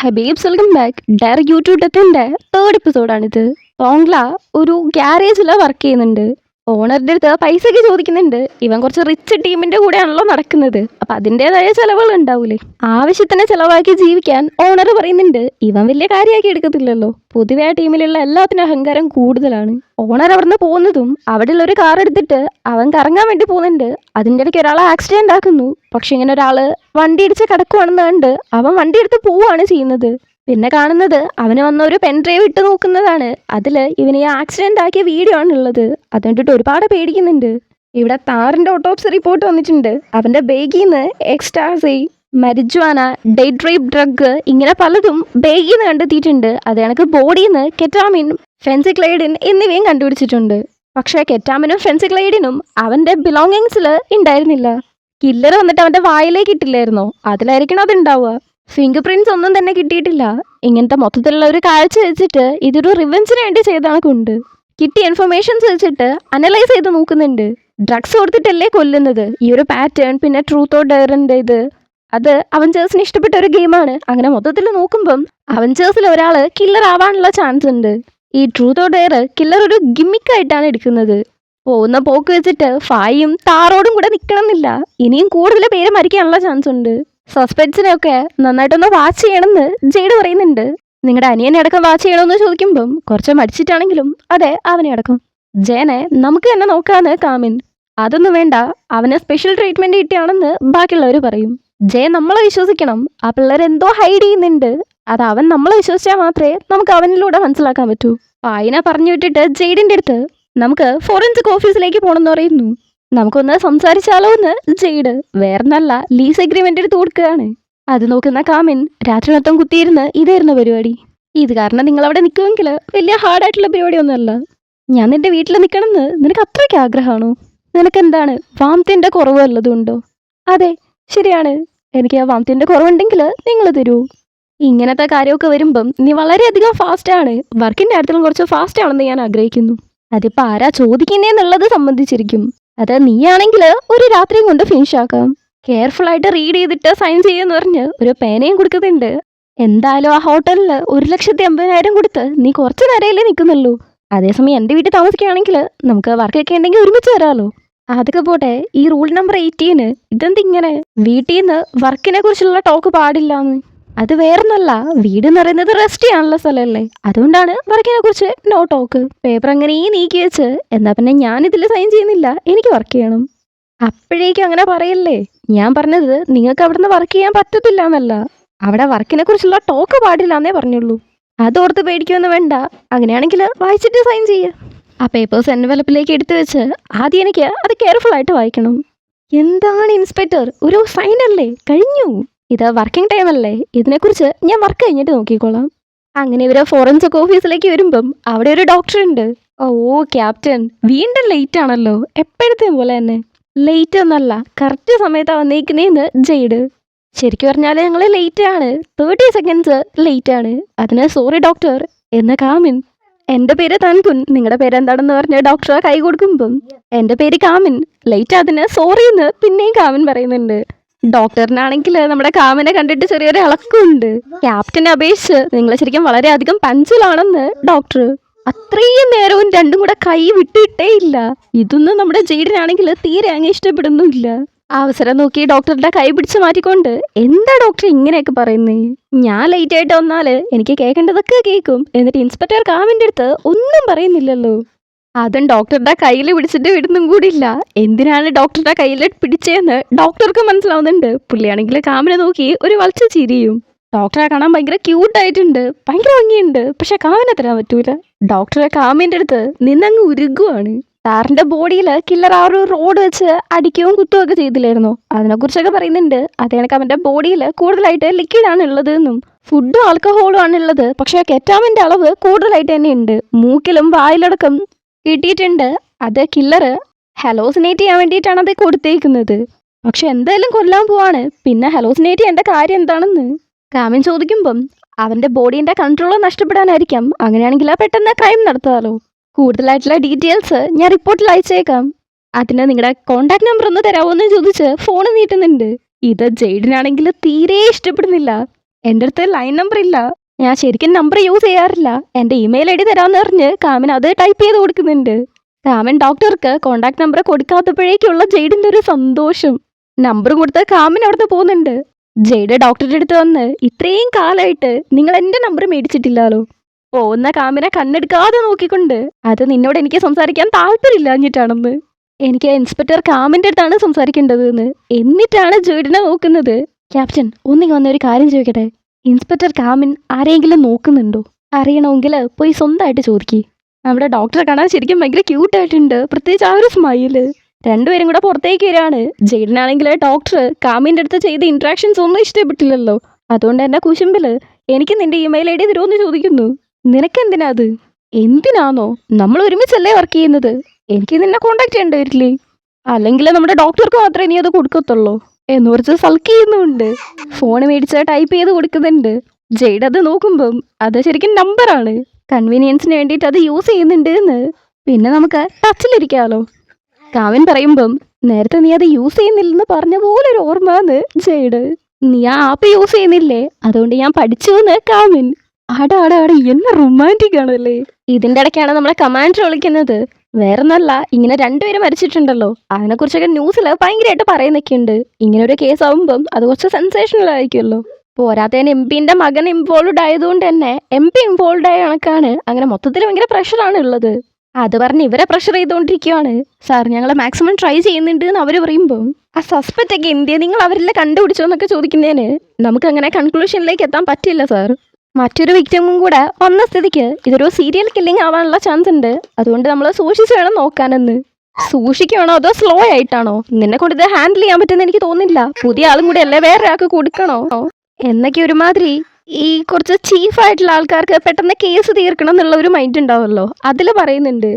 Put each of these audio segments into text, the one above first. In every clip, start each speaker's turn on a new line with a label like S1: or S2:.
S1: ഹബീബ്സ് welcome back. Direct YouTube ഡെത്തിന്റെ third എപ്പിസോഡാണിത്. പോങ്ല ഒരു ഗ്യാരേജിൽ വർക്ക് ചെയ്യുന്നുണ്ട്. ഓണറിന്റെ അടുത്ത് പൈസക്ക് ചോദിക്കുന്നുണ്ട്. ഇവൻ കുറച്ച് റിച്ച് ടീമിന്റെ കൂടെയാണല്ലോ നടക്കുന്നത്, അപ്പൊ അതിൻ്റെതായ ചെലവുകൾ ഉണ്ടാവൂലേ. ആവശ്യത്തിന് ചെലവാക്കി ജീവിക്കാൻ ഓണർ പറയുന്നുണ്ട്. ഇവൻ വലിയ കാര്യമാക്കി എടുക്കത്തില്ലല്ലോ. പൊതുവെ ആ ടീമിലുള്ള എല്ലാത്തിനും അഹങ്കാരം കൂടുതലാണ്. ഓണർ അവിടുന്ന് പോകുന്നതും അവിടെയുള്ള ഒരു കാർ എടുത്തിട്ട് അവൻ കറങ്ങാൻ വേണ്ടി പോകുന്നുണ്ട്. അതിൻ്റെ ഇടയ്ക്ക് ഒരാൾ ആക്സിഡന്റ് ആക്കുന്നു. പക്ഷെ ഇങ്ങനെ ഒരാള് വണ്ടി ഇടിച്ച് കിടക്കുവാണെന്ന് കണ്ട് അവൻ വണ്ടി എടുത്ത് പോവുകയാണ് ചെയ്യുന്നത്. പിന്നെ കാണുന്നത് അവന് വന്ന ഒരു പെൻ ഡ്രൈവ് ഇട്ട് നോക്കുന്നതാണ്. അതില് ഇവന് ഈ ആക്സിഡന്റ് ആക്കിയ വീഡിയോ ആണുള്ളത്. അത് കണ്ടിട്ട് ഒരുപാട് പേടിക്കുന്നുണ്ട്. ഇവിടെ താറിന്റെ ഓട്ടോപ്സി റിപ്പോർട്ട് വന്നിട്ടുണ്ട്. അവന്റെ ബേഗിൽ നിന്ന് എക്സ്റ്റാസി, മരിജ്വാന, ഡേറ്റ് റേപ്പ് ഡ്രഗ് ഇങ്ങനെ പലതും ബേഗിൽ നിന്ന് കണ്ടെത്തിയിട്ടുണ്ട്. അത് കണക്ക് ബോഡിയിൽ നിന്ന് കെറ്റാമിൻ, ഫെൻസിക്ലൈഡിൻ എന്നിവയും കണ്ടുപിടിച്ചിട്ടുണ്ട്. പക്ഷേ കെറ്റാമിനും ഫെൻസിക്ലൈഡിനും അവന്റെ ബിലോങ്ങിങ്സിൽ ഉണ്ടായിരുന്നില്ല. കില്ലർ വന്നിട്ട് അവന്റെ വായിലേക്ക് ഇട്ടില്ലായിരുന്നോ, അതിലായിരിക്കണം അത് ഉണ്ടാവുക. ഫിംഗർ പ്രിന്റ്സ് ഒന്നും തന്നെ കിട്ടിയിട്ടില്ല. ഇങ്ങനത്തെ മൊത്തത്തിലുള്ള ഒരു കാഴ്ച വെച്ചിട്ട് ഇതൊരു റിവെഞ്ചിന് വേണ്ടി ചെയ്താണ് കൊണ്ട് കിട്ടിയ ഇൻഫർമേഷൻസ് വെച്ചിട്ട് അനലൈസ് ചെയ്ത് നോക്കുന്നുണ്ട്. ഡ്രഗ്സ് കൊടുത്തിട്ടല്ലേ കൊല്ലുന്നത്, ഈ ഒരു പാറ്റേൺ, പിന്നെ ട്രൂത്ത് ഓർ ഡെയറിൻ്റെ അത് അവഞ്ചേഴ്സിന് ഇഷ്ടപ്പെട്ട ഒരു ഗെയിമാണ്. അങ്ങനെ മൊത്തത്തിൽ നോക്കുമ്പം അവഞ്ചേഴ്സിൽ ഒരാൾ കില്ലർ ആവാനുള്ള ചാൻസ് ഉണ്ട്. ഈ ട്രൂത്ത് ഓർ ഡെയർ കില്ലർ ഒരു ഗിമ്മിക്കായിട്ടാണ് എടുക്കുന്നത്. പോകുന്ന പോക്ക് വെച്ചിട്ട് ഫായും താറോടും കൂടെ നിൽക്കണം എന്നില്ല. ഇനിയും കൂടുതൽ പേര് മരിക്കാനുള്ള ചാൻസ് ഉണ്ട്. സസ്പെൻസിനെയൊക്കെ നന്നായിട്ടൊന്ന് വാച്ച് ചെയ്യണമെന്ന് ജെയ്ഡ് പറയുന്നുണ്ട്. നിങ്ങളുടെ അനിയനെ അടക്കം വാച്ച് ചെയ്യണമെന്ന് ചോദിക്കുമ്പം കുറച്ച് മടിച്ചിട്ടാണെങ്കിലും അതെ അവനെ അടക്കം. ജയനെ നമുക്ക് തന്നെ നോക്കാന്ന് കാമിൻ. അതൊന്നും വേണ്ട, അവന് സ്പെഷ്യൽ ട്രീറ്റ്മെന്റ് കിട്ടിയാണെന്ന് ബാക്കിയുള്ളവർ പറയും. ജയ നമ്മളെ വിശ്വസിക്കണം. ആ പിള്ളേർ എന്തോ ഹൈഡ് ചെയ്യുന്നുണ്ട്. അത് അവൻ നമ്മളെ വിശ്വസിച്ചാൽ മാത്രമേ നമുക്ക് അവനിലൂടെ മനസ്സിലാക്കാൻ പറ്റൂ. പായിനെ പറഞ്ഞു വിട്ടിട്ട് ജെയ്ഡിന്റെ അടുത്ത് നമുക്ക് ഫോറൻസിക് ഓഫീസിലേക്ക് പോകണമെന്ന് പറയുന്നു. നമുക്കൊന്ന് സംസാരിച്ചാലോ എന്ന് ജെയ്ഡ്. വേറെന്നല്ല, ലീസ് എഗ്രിമെന്റ് എടുത്ത് കൊടുക്കുകയാണ്. അത് നോക്കുന്ന കാമിൻ രാത്രി മൊത്തം കുത്തിയിരുന്ന് ഇതായിരുന്നു പരിപാടി. ഇത് കാരണം നിങ്ങൾ അവിടെ നിൽക്കുമെങ്കിൽ വലിയ ഹാർഡായിട്ടുള്ള പരിപാടിയൊന്നുമല്ല. ഞാൻ നിന്റെ വീട്ടിൽ നിൽക്കണമെന്ന് നിനക്ക് അത്രയ്ക്ക് ആഗ്രഹമാണോ? നിനക്കെന്താണ് വാമത്തിന്റെ കുറവ് വല്ലതുണ്ടോ? അതെ ശരിയാണ്, എനിക്ക് ആ വാമത്തിന്റെ കുറവുണ്ടെങ്കിൽ നിങ്ങൾ തരൂ. ഇങ്ങനത്തെ കാര്യമൊക്കെ വരുമ്പം നീ വളരെയധികം ഫാസ്റ്റാണ്. വർക്കിന്റെ കാര്യത്തിലും കുറച്ച് ഫാസ്റ്റ് ആണെന്ന് ഞാൻ ആഗ്രഹിക്കുന്നു. അതിപ്പോൾ ആരാ ചോദിക്കുന്നേന്നുള്ളത് സംബന്ധിച്ചിരിക്കും. അത് നീയാണെങ്കിൽ ഒരു രാത്രിയും കൊണ്ട് ഫിനിഷ് ആക്കാം. കെയർഫുൾ ആയിട്ട് റീഡ് ചെയ്തിട്ട് സൈൻ ചെയ്യുമെന്ന് പറഞ്ഞ് ഒരു പേനയും കൊടുക്കുന്നുണ്ട്. എന്തായാലും ആ ഹോട്ടലിൽ 1,50,000 കൊടുത്ത് നീ കുറച്ച് നേരമല്ലേ നിൽക്കുന്നുള്ളൂ. അതേസമയം എൻ്റെ വീട്ടിൽ താമസിക്കുകയാണെങ്കിൽ നമുക്ക് വർക്കൊക്കെ ഉണ്ടെങ്കിൽ ഒരുമിച്ച് വരാമല്ലോ. അതൊക്കെ പോട്ടെ, ഈ റൂൾ നമ്പർ 18 ഇതെന്തിങ്ങനെ? വീട്ടിൽ നിന്ന് വർക്കിനെ കുറിച്ചുള്ള ടോക്ക് പാടില്ലാന്ന്. അത് വേറൊന്നല്ല, വീട് എന്ന് പറയുന്നത് റെസ്റ്റ് ചെയ്യാനുള്ള സ്ഥലമല്ലേ. അതുകൊണ്ടാണ് വർക്കിനെ കുറിച്ച് നോ ടോക്ക്. പേപ്പർ അങ്ങനെ നീക്കി വെച്ച് എന്നാ പിന്നെ ഞാൻ ഇതിൽ സൈൻ ചെയ്യുന്നില്ല, എനിക്ക് വർക്ക് ചെയ്യണം. അപ്പോഴേക്കും അങ്ങനെ പറയല്ലേ. ഞാൻ പറഞ്ഞത് നിങ്ങൾക്ക് അവിടുന്ന് വർക്ക് ചെയ്യാൻ പറ്റത്തില്ല എന്നല്ല, അവിടെ വർക്കിനെ കുറിച്ചുള്ള ടോക്ക് പാടില്ല എന്നേ പറഞ്ഞുള്ളൂ. അതോർത്ത് പേടിക്കുമെന്ന് വേണ്ട. അങ്ങനെയാണെങ്കിൽ വായിച്ചിട്ട് സൈൻ ചെയ്യുക. ആ പേപ്പേഴ്സ് എൻവലപ്പിലേക്ക് എടുത്തു വെച്ച് ആദ്യം എനിക്ക് അത് കെയർഫുൾ ആയിട്ട് വായിക്കണം. എന്താണ് ഇൻസ്പെക്ടർ, ഒരു സൈൻ അല്ലേ, കഴിഞ്ഞു. ഇത് വർക്കിംഗ് ടൈം അല്ലേ, ഇതിനെക്കുറിച്ച് ഞാൻ വർക്ക് കഴിഞ്ഞിട്ട് നോക്കിക്കോളാം. അങ്ങനെ ഇവരെ ഫോറൻസിക് ഓഫീസിലേക്ക് വരുമ്പം അവിടെ ഒരു ഡോക്ടർ ഉണ്ട്. ഓ ക്യാപ്റ്റൻ, വീണ്ടും ലേറ്റ് ആണല്ലോ. എപ്പോഴത്തെയും പോലെ തന്നെ. ലേറ്റ് ഒന്നല്ല, കറക്റ്റ് സമയത്താണ് വന്നേക്കുന്നതെന്ന് ജെയ്ഡ്. ശരിക്കും പറഞ്ഞാൽ ഞങ്ങൾ ലേറ്റ് ആണ്, 30 സെക്കൻഡ്സ് ലേറ്റ് ആണ്. അതിന് സോറി ഡോക്ടർ എന്ന് കാമിൻ. എൻ്റെ പേര് തൻകുൻ, നിങ്ങളുടെ പേരെന്താണെന്ന് പറഞ്ഞ് ഡോക്ടറെ കൈ കൊടുക്കുമ്പം എൻ്റെ പേര് കാമിൻ, ലേറ്റ് അതിന് സോറി എന്ന് പിന്നെയും കാമിൻ പറയുന്നുണ്ട്. ഡോക്ടറിനാണെങ്കിൽ നമ്മുടെ കാമിനെ കണ്ടിട്ട് ചെറിയൊരു ഇളക്കമുണ്ട്. ക്യാപ്റ്റനെ അപേക്ഷിച്ച് നിങ്ങൾ ശരിക്കും വളരെയധികം പഞ്ചലാണെന്ന് ഡോക്ടർ. അത്രയും നേരവും രണ്ടും കൂടെ കൈ വിട്ടിട്ടേ ഇല്ല. ഇതൊന്നും നമ്മുടെ ജെയ്ഡിനാണെങ്കിൽ തീരെ അങ്ങ് ഇഷ്ടപ്പെടുന്നില്ല. അവസരം നോക്കി ഡോക്ടറുടെ കൈ പിടിച്ച് മാറ്റിക്കൊണ്ട് എന്താ ഡോക്ടർ ഇങ്ങനെയൊക്കെ പറയുന്നേ? ഞാൻ ലേറ്റ് ആയിട്ട് വന്നാല് എനിക്ക് കേൾക്കേണ്ടതൊക്കെ കേൾക്കും. എന്നിട്ട് ഇൻസ്പെക്ടർ കാമിൻ്റെ അടുത്ത് ഒന്നും പറയുന്നില്ലല്ലോ. അതും ഡോക്ടറുടെ കയ്യിൽ പിടിച്ചിട്ട് വിടുന്നും കൂടിയില്ല. എന്തിനാണ് ഡോക്ടറുടെ കയ്യിൽ പിടിച്ചതെന്ന് ഡോക്ടർക്ക് മനസ്സിലാവുന്നുണ്ട്. പുള്ളിയാണെങ്കിൽ കാമിനെ നോക്കി ഒരു വളച്ച ചിരിയും. ഡോക്ടറെ കാണാൻ ഭയങ്കര ക്യൂട്ടായിട്ടുണ്ട്, ഭയങ്കര ഭംഗിയുണ്ട്. പക്ഷെ കാമിനെ തരാൻ പറ്റൂല. ഡോക്ടറെ കാമിൻ്റെ അടുത്ത് നിന്നങ്ങ് ഉരുകുവാണ്. സാറിന്റെ ബോഡിയിൽ കില്ലർ ആ ഒരു റോഡ് വെച്ച് അടിക്കുകയും കുത്തുകയും ഒക്കെ ചെയ്തില്ലായിരുന്നോ, അതിനെക്കുറിച്ചൊക്കെ പറയുന്നുണ്ട്. അതേ കണക്ക് അവന്റെ ബോഡിയിൽ കൂടുതലായിട്ട് ലിക്വിഡാണ് ഉള്ളത് എന്നും ഫുഡും ആൽക്കഹോളും ആണ് ഉള്ളത്. പക്ഷെ കെറ്റാമിന്റെ അളവ് കൂടുതലായിട്ട് തന്നെ ഉണ്ട്. മൂക്കിലും വായിലടക്കം കിട്ടിയിട്ടുണ്ട്. അത് കില്ലർ ഹലോസിനേറ്റ് ചെയ്യാൻ വേണ്ടിയിട്ടാണ് അത് കൊടുത്തേക്കുന്നത്. പക്ഷെ എന്തായാലും കൊല്ലാൻ പോവാണ്. പിന്നെ ഹലോസിനേറ്റ് ചെയ്യേണ്ട കാര്യം എന്താണെന്ന് കാമിൻ ചോദിക്കുമ്പം അവന്റെ ബോഡീന്റെ കൺട്രോൾ നഷ്ടപ്പെടാനായിരിക്കാം. അങ്ങനെയാണെങ്കിൽ പെട്ടെന്ന് ക്രൈം നടത്താമല്ലോ. കൂടുതലായിട്ടുള്ള ഡീറ്റെയിൽസ് ഞാൻ റിപ്പോർട്ടിൽ അയച്ചേക്കാം. അതിന് നിങ്ങളുടെ കോണ്ടാക്ട് നമ്പർ ഒന്ന് തരാമോ എന്ന് ചോദിച്ച് ഫോൺ നീട്ടുന്നുണ്ട്. ഇത് ജെയ്ഡിനാണെങ്കിൽ തീരെ ഇഷ്ടപ്പെടുന്നില്ല. എൻ്റെ അടുത്ത് ലൈൻ നമ്പർ ഇല്ല. ഞാൻ ശരിക്കും നമ്പർ യൂസ് ചെയ്യാറില്ല. എൻ്റെ ഇമെയിൽ ഐ ഡി തരാമെന്ന് പറഞ്ഞ് കാമിൻ അത് ടൈപ്പ് ചെയ്ത് കൊടുക്കുന്നുണ്ട്. കാമിൻ ഡോക്ടർക്ക് കോണ്ടാക്ട് നമ്പർ കൊടുക്കാത്തപ്പോഴേക്കുള്ള ജെയ്ഡിന്റെ ഒരു സന്തോഷം. നമ്പർ കൊടുത്ത് കാമിൻ അവിടുന്ന് പോകുന്നുണ്ട്. ജെയ്ഡ് ഡോക്ടറുടെ അടുത്ത് വന്ന്, ഇത്രയും കാലമായിട്ട് നിങ്ങൾ എൻ്റെ നമ്പർ മേടിച്ചിട്ടില്ലാലോ. പോകുന്ന കാമിനെ കണ്ണെടുക്കാതെ നോക്കിക്കൊണ്ട്, അത് നിന്നോട് എനിക്ക് സംസാരിക്കാൻ താല്പര്യമില്ലാഞ്ഞിട്ടാണെന്ന്. എനിക്ക് ഇൻസ്പെക്ടർ കാമിൻ്റെ അടുത്താണ് സംസാരിക്കേണ്ടത് എന്ന്. എന്നിട്ടാണ് ജെയ്ഡിനെ നോക്കുന്നത്. ക്യാപ്റ്റൻ, ഒന്നിങ്ങ് വന്ന ഒരു കാര്യം ചോദിക്കട്ടെ. ഇൻസ്പെക്ടർ കാമിൻ ആരെങ്കിലും നോക്കുന്നുണ്ടോ? അറിയണമെങ്കിൽ പോയി സ്വന്തമായിട്ട് ചോദിക്കേ. നമ്മുടെ ഡോക്ടറെ കാണാൻ ശരിക്കും ഭയങ്കര ക്യൂട്ടായിട്ടുണ്ട്, പ്രത്യേകിച്ച് ആ ഒരു സ്മൈല്. രണ്ടുപേരും കൂടെ പുറത്തേക്ക് വരികയാണ്. ജെയ്ഡിനാണെങ്കിൽ ഡോക്ടർ കാമിൻ്റെ അടുത്ത് ചെയ്ത ഇൻട്രാക്ഷൻസ് ഒന്നും ഇഷ്ടപ്പെട്ടില്ലല്ലോ. അതുകൊണ്ട് എന്നെ കുശുമ്പില് എനിക്ക് നിന്റെ ഇമെയിൽ ഐ ഡി തരുമെന്ന് ചോദിക്കുന്നു. നിനക്കെന്തിനാ അത്? എന്തിനാന്നോ? നമ്മൾ ഒരുമിച്ചല്ലേ വർക്ക് ചെയ്യുന്നത്. എനിക്ക് നിന്നെ കോണ്ടാക്ട് ചെയ്യേണ്ടി വരില്ലേ? അല്ലെങ്കിൽ നമ്മുടെ ഡോക്ടർക്ക് മാത്രമേ നീ അത് കൊടുക്കത്തുള്ളൂ എന്ന് കുറച്ച് സൽക്ക് ചെയ്യുന്നുണ്ട്. ഫോൺ മേടിച്ച് ടൈപ്പ് ചെയ്ത് കൊടുക്കുന്നുണ്ട്. ജെയ്ഡ് അത് നോക്കുമ്പം അത് ശരിക്കും നമ്പറാണ്. കൺവീനിയൻസിന് വേണ്ടിയിട്ട് അത് യൂസ് ചെയ്യുന്നുണ്ട് എന്ന്. പിന്നെ നമുക്ക് ടച്ചിലിരിക്കാമല്ലോ. കാമിൻ പറയുമ്പം, നേരത്തെ നീ അത് യൂസ് ചെയ്യുന്നില്ലെന്ന് പറഞ്ഞ പോലെ ഒരു ഓർമ്മന്ന് ജെയ്ഡ്. നീ ആ ആപ്പ് യൂസ് ചെയ്യുന്നില്ലേ, അതുകൊണ്ട് ഞാൻ പഠിച്ചു എന്ന് കാമിൻ. ആടാ എന്നെ റൊമാൻറ്റിക് ആണല്ലേ. ഇതിൻ്റെ ഇടയ്ക്കാണ് നമ്മളെ കമാൻഡർ വിളിക്കുന്നത്. വേറൊന്നല്ല, ഇങ്ങനെ രണ്ടുപേരും മരിച്ചിട്ടുണ്ടല്ലോ, അതിനെക്കുറിച്ചൊക്കെ ന്യൂസിൽ ഭയങ്കരമായിട്ട് പറയുന്നൊക്കെ ഉണ്ട്. ഇങ്ങനെ ഒരു കേസ് ആവുമ്പം അത് കുറച്ച് സെൻസേഷണൽ ആയിരിക്കുമല്ലോ. പോരാത്തതിന് MP-ന്റെ മകൻ ഇൻവോൾവ്ഡ് ആയതുകൊണ്ട് തന്നെ MP ഇൻവോൾവ്ഡ് ആയ കണക്കാണ്. അങ്ങനെ മൊത്തത്തിൽ ഭയങ്കര പ്രഷറാണ് ഉള്ളത്. അത് പറഞ്ഞ് ഇവരെ പ്രഷർ ചെയ്തുകൊണ്ടിരിക്കുകയാണ്. സാർ, ഞങ്ങൾ മാക്സിമം ട്രൈ ചെയ്യുന്നുണ്ട് എന്ന് അവർ പറയുമ്പോൾ, ആ സസ്പെക്റ്റ് ഒക്കെ എന്തിയെ നിങ്ങൾ അവരെല്ലാം കണ്ടുപിടിച്ചോ എന്നൊക്കെ ചോദിക്കുന്നതിന് നമുക്ക് അങ്ങനെ കൺക്ലൂഷനിലേക്ക് എത്താൻ പറ്റില്ല സാർ. മറ്റൊരു വിക്ടിമും കൂടെ വന്ന സ്ഥിതിക്ക് ഇതൊരു സീരിയൽ കില്ലിംഗ് ആവാനുള്ള ചാൻസ് ഉണ്ട്. അതുകൊണ്ട് നമ്മൾ സൂക്ഷിച്ച് വേണം നോക്കാനെന്ന്. സൂക്ഷിക്കുകയാണോ അതോ സ്ലോ ആയിട്ടാണോ? നിന്നെ കൊണ്ട് ഇത് ഹാൻഡിൽ ചെയ്യാൻ പറ്റുമെന്ന് എനിക്ക് തോന്നുന്നില്ല. പുതിയ ആളും കൂടെ അല്ലേ വേറെ ആൾക്ക് കൊടുക്കണോ എന്നൊക്കെ ഒരുമാതിരി ഈ കുറച്ച് ചീഫായിട്ടുള്ള ആൾക്കാർക്ക് പെട്ടെന്ന് കേസ് തീർക്കണം എന്നുള്ള ഒരു മൈൻഡ് ഉണ്ടാവുമല്ലോ, അതിൽ പറയുന്നുണ്ട്.